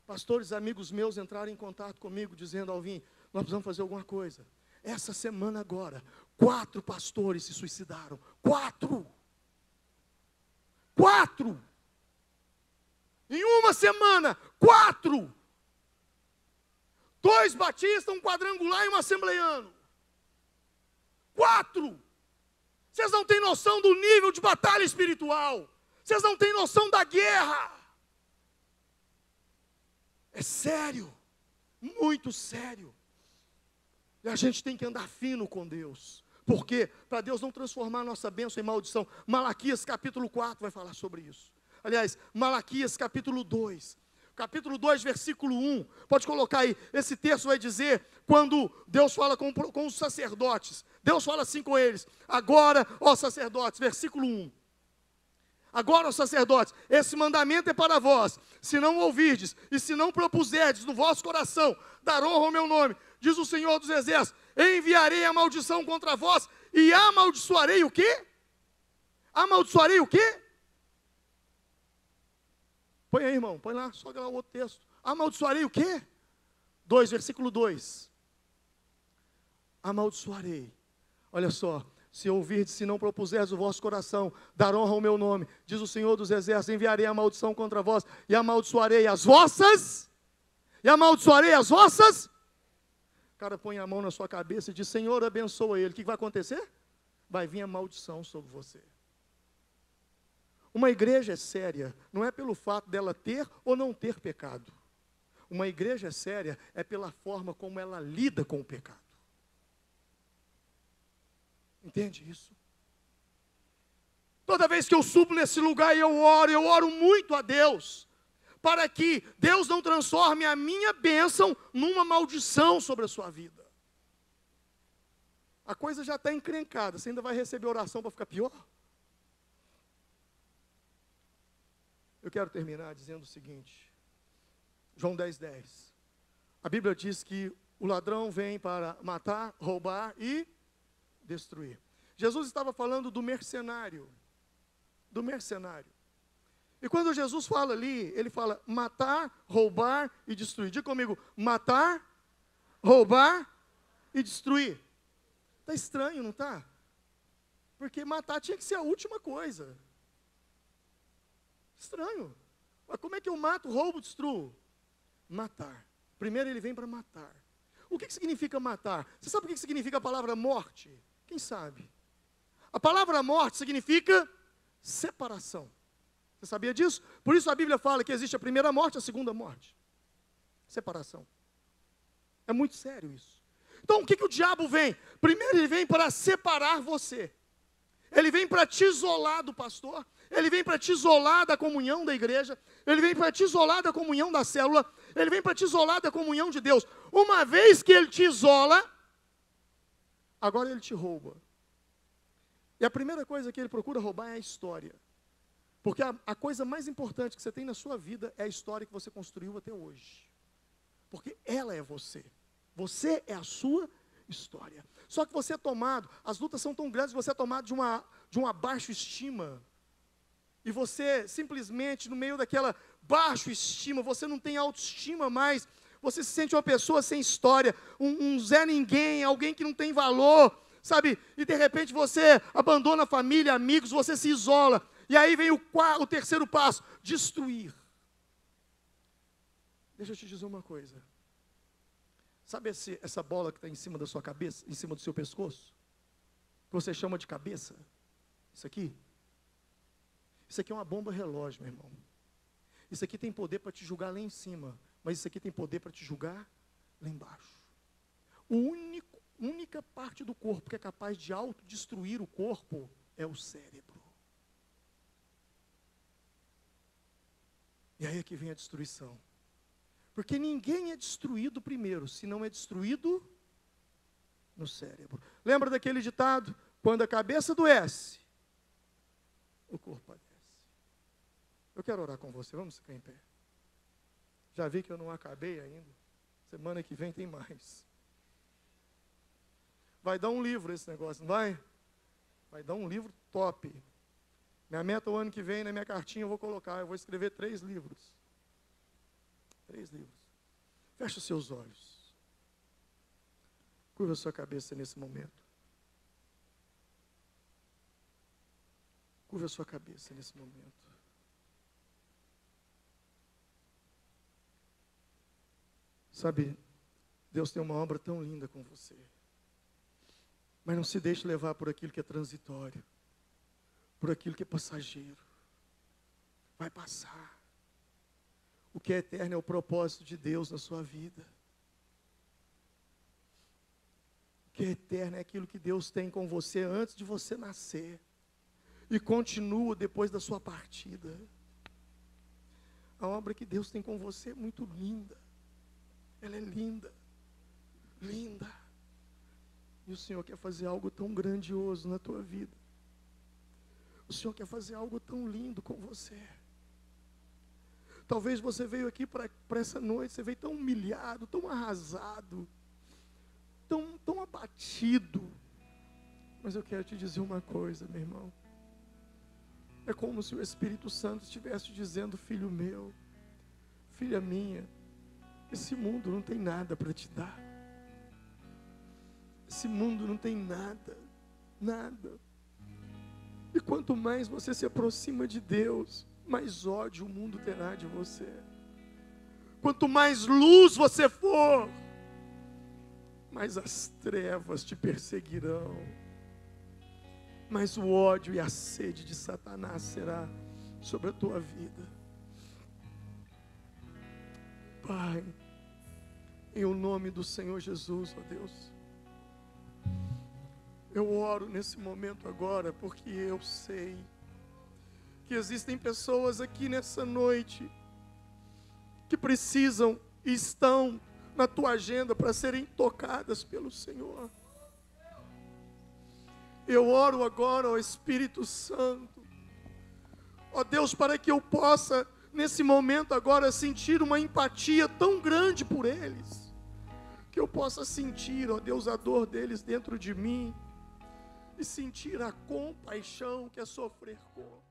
pastores amigos meus entraram em contato comigo, dizendo: Alvin, nós precisamos fazer alguma coisa. Essa semana agora, 4 pastores se suicidaram. 4! Em uma semana, 4! 2 batistas, um quadrangular e um assembleiano. 4. Vocês não têm noção do nível de batalha espiritual. Vocês não têm noção da guerra. É sério, muito sério. E a gente tem que andar fino com Deus. Por quê? Para Deus não transformar a nossa bênção em maldição. Malaquias capítulo 4 vai falar sobre isso. Aliás, Malaquias capítulo 2. Capítulo 2, versículo 1. Pode colocar aí. Esse texto vai dizer, quando Deus fala com os sacerdotes. Deus fala assim com eles. Agora, ó sacerdotes, versículo 1. Agora, ó sacerdotes, esse mandamento é para vós. Se não ouvirdes e se não propuserdes no vosso coração dar honra ao meu nome, diz o Senhor dos Exércitos, enviarei a maldição contra vós e amaldiçoarei o quê? Amaldiçoarei o quê? Põe aí, irmão, põe lá, só lá o outro texto. Amaldiçoarei o quê? 2, versículo 2. Amaldiçoarei. Olha só. Se ouvirdes, se não propuserdes o vosso coração, dar honra ao meu nome, diz o Senhor dos Exércitos, enviarei a maldição contra vós, e amaldiçoarei as vossas, O cara põe a mão na sua cabeça e diz, Senhor, abençoa ele. O que vai acontecer? Vai vir a maldição sobre você. Uma igreja é séria, não é pelo fato dela ter ou não ter pecado. Uma igreja é séria é pela forma como ela lida com o pecado. Entende isso? Toda vez que eu subo nesse lugar e eu oro muito a Deus, para que Deus não transforme a minha bênção numa maldição sobre a sua vida. A coisa já está encrencada, você ainda vai receber oração para ficar pior? Eu quero terminar dizendo o seguinte, João 10:10. A Bíblia diz que o ladrão vem para matar, roubar e destruir. Jesus estava falando do mercenário. Do mercenário. E quando Jesus fala ali, ele fala matar, roubar e destruir. Diga comigo, matar, roubar e destruir. Está estranho, não está? Porque matar tinha que ser a última coisa. Estranho. Mas como é que eu mato, roubo, destruo? Matar. Primeiro ele vem para matar. O que significa matar? Você sabe o que significa a palavra morte? Quem sabe? A palavra morte significa separação. Você sabia disso? Por isso a Bíblia fala que existe a primeira morte e a segunda morte. Separação. É muito sério isso. Então o que o diabo vem? Primeiro ele vem para separar você. Ele vem para te isolar do pastor. Ele vem para te isolar da comunhão da igreja. Ele vem para te isolar da comunhão da célula. Ele vem para te isolar da comunhão de Deus. Uma vez que ele te isola, agora ele te rouba. E a primeira coisa que ele procura roubar é a história. Porque a coisa mais importante que você tem na sua vida é a história que você construiu até hoje. Porque ela é você. Você é a sua história. Só que você é tomado, as lutas são tão grandes, você é tomado de uma baixa estima. E você simplesmente, no meio daquela baixa estima, você não tem autoestima mais. Você se sente uma pessoa sem história, um Zé Ninguém, alguém que não tem valor, sabe? E de repente você abandona a família, amigos, você se isola. E aí vem o terceiro passo, destruir. Deixa eu te dizer uma coisa. Sabe essa bola que está em cima da sua cabeça, em cima do seu pescoço? Que você chama de cabeça? Isso aqui? Isso aqui é uma bomba relógio, meu irmão. Isso aqui tem poder para te julgar lá em cima, mas isso aqui tem poder para te julgar lá embaixo. Única parte do corpo que é capaz de autodestruir o corpo é o cérebro. E aí é que vem a destruição. Porque ninguém é destruído primeiro, se não é destruído no cérebro. Lembra daquele ditado? Quando a cabeça adoece, o corpo padece. Eu quero orar com você, vamos ficar em pé. Já vi que eu não acabei ainda. Semana que vem tem mais. Vai dar um livro esse negócio, não vai? Vai dar um livro top. Minha meta o ano que vem, na minha cartinha, eu vou colocar, eu vou escrever 3 livros. 3 livros. Feche os seus olhos. Curva a sua cabeça nesse momento. Curva a sua cabeça nesse momento. Sabe, Deus tem uma obra tão linda com você. Mas não se deixe levar por aquilo que é transitório, por aquilo que é passageiro. Vai passar. O que é eterno é o propósito de Deus na sua vida. O que é eterno é aquilo que Deus tem com você antes de você nascer. E continua depois da sua partida. A obra que Deus tem com você é muito linda. Ela é linda. Linda. E o Senhor quer fazer algo tão grandioso na tua vida. O Senhor quer fazer algo tão lindo com você. Talvez você veio aqui para essa noite, você veio tão humilhado, tão arrasado, tão abatido. Mas eu quero te dizer uma coisa, meu irmão. É como se o Espírito Santo estivesse dizendo: filho meu, filha minha, esse mundo não tem nada para te dar. Esse mundo não tem nada, nada. E quanto mais você se aproxima de Deus, mais ódio o mundo terá de você. Quanto mais luz você for, mais as trevas te perseguirão. Mais o ódio e a sede de Satanás será sobre a tua vida. Pai, em o nome do Senhor Jesus, ó Deus, eu oro nesse momento agora, porque eu sei que existem pessoas aqui nessa noite que precisam e estão na tua agenda para serem tocadas pelo Senhor. Eu oro agora, ó Espírito Santo, ó Deus, para que eu possa, nesse momento agora, sentir uma empatia tão grande por eles, que eu possa sentir, ó Deus, a dor deles dentro de mim, e sentir a compaixão que é sofrer com.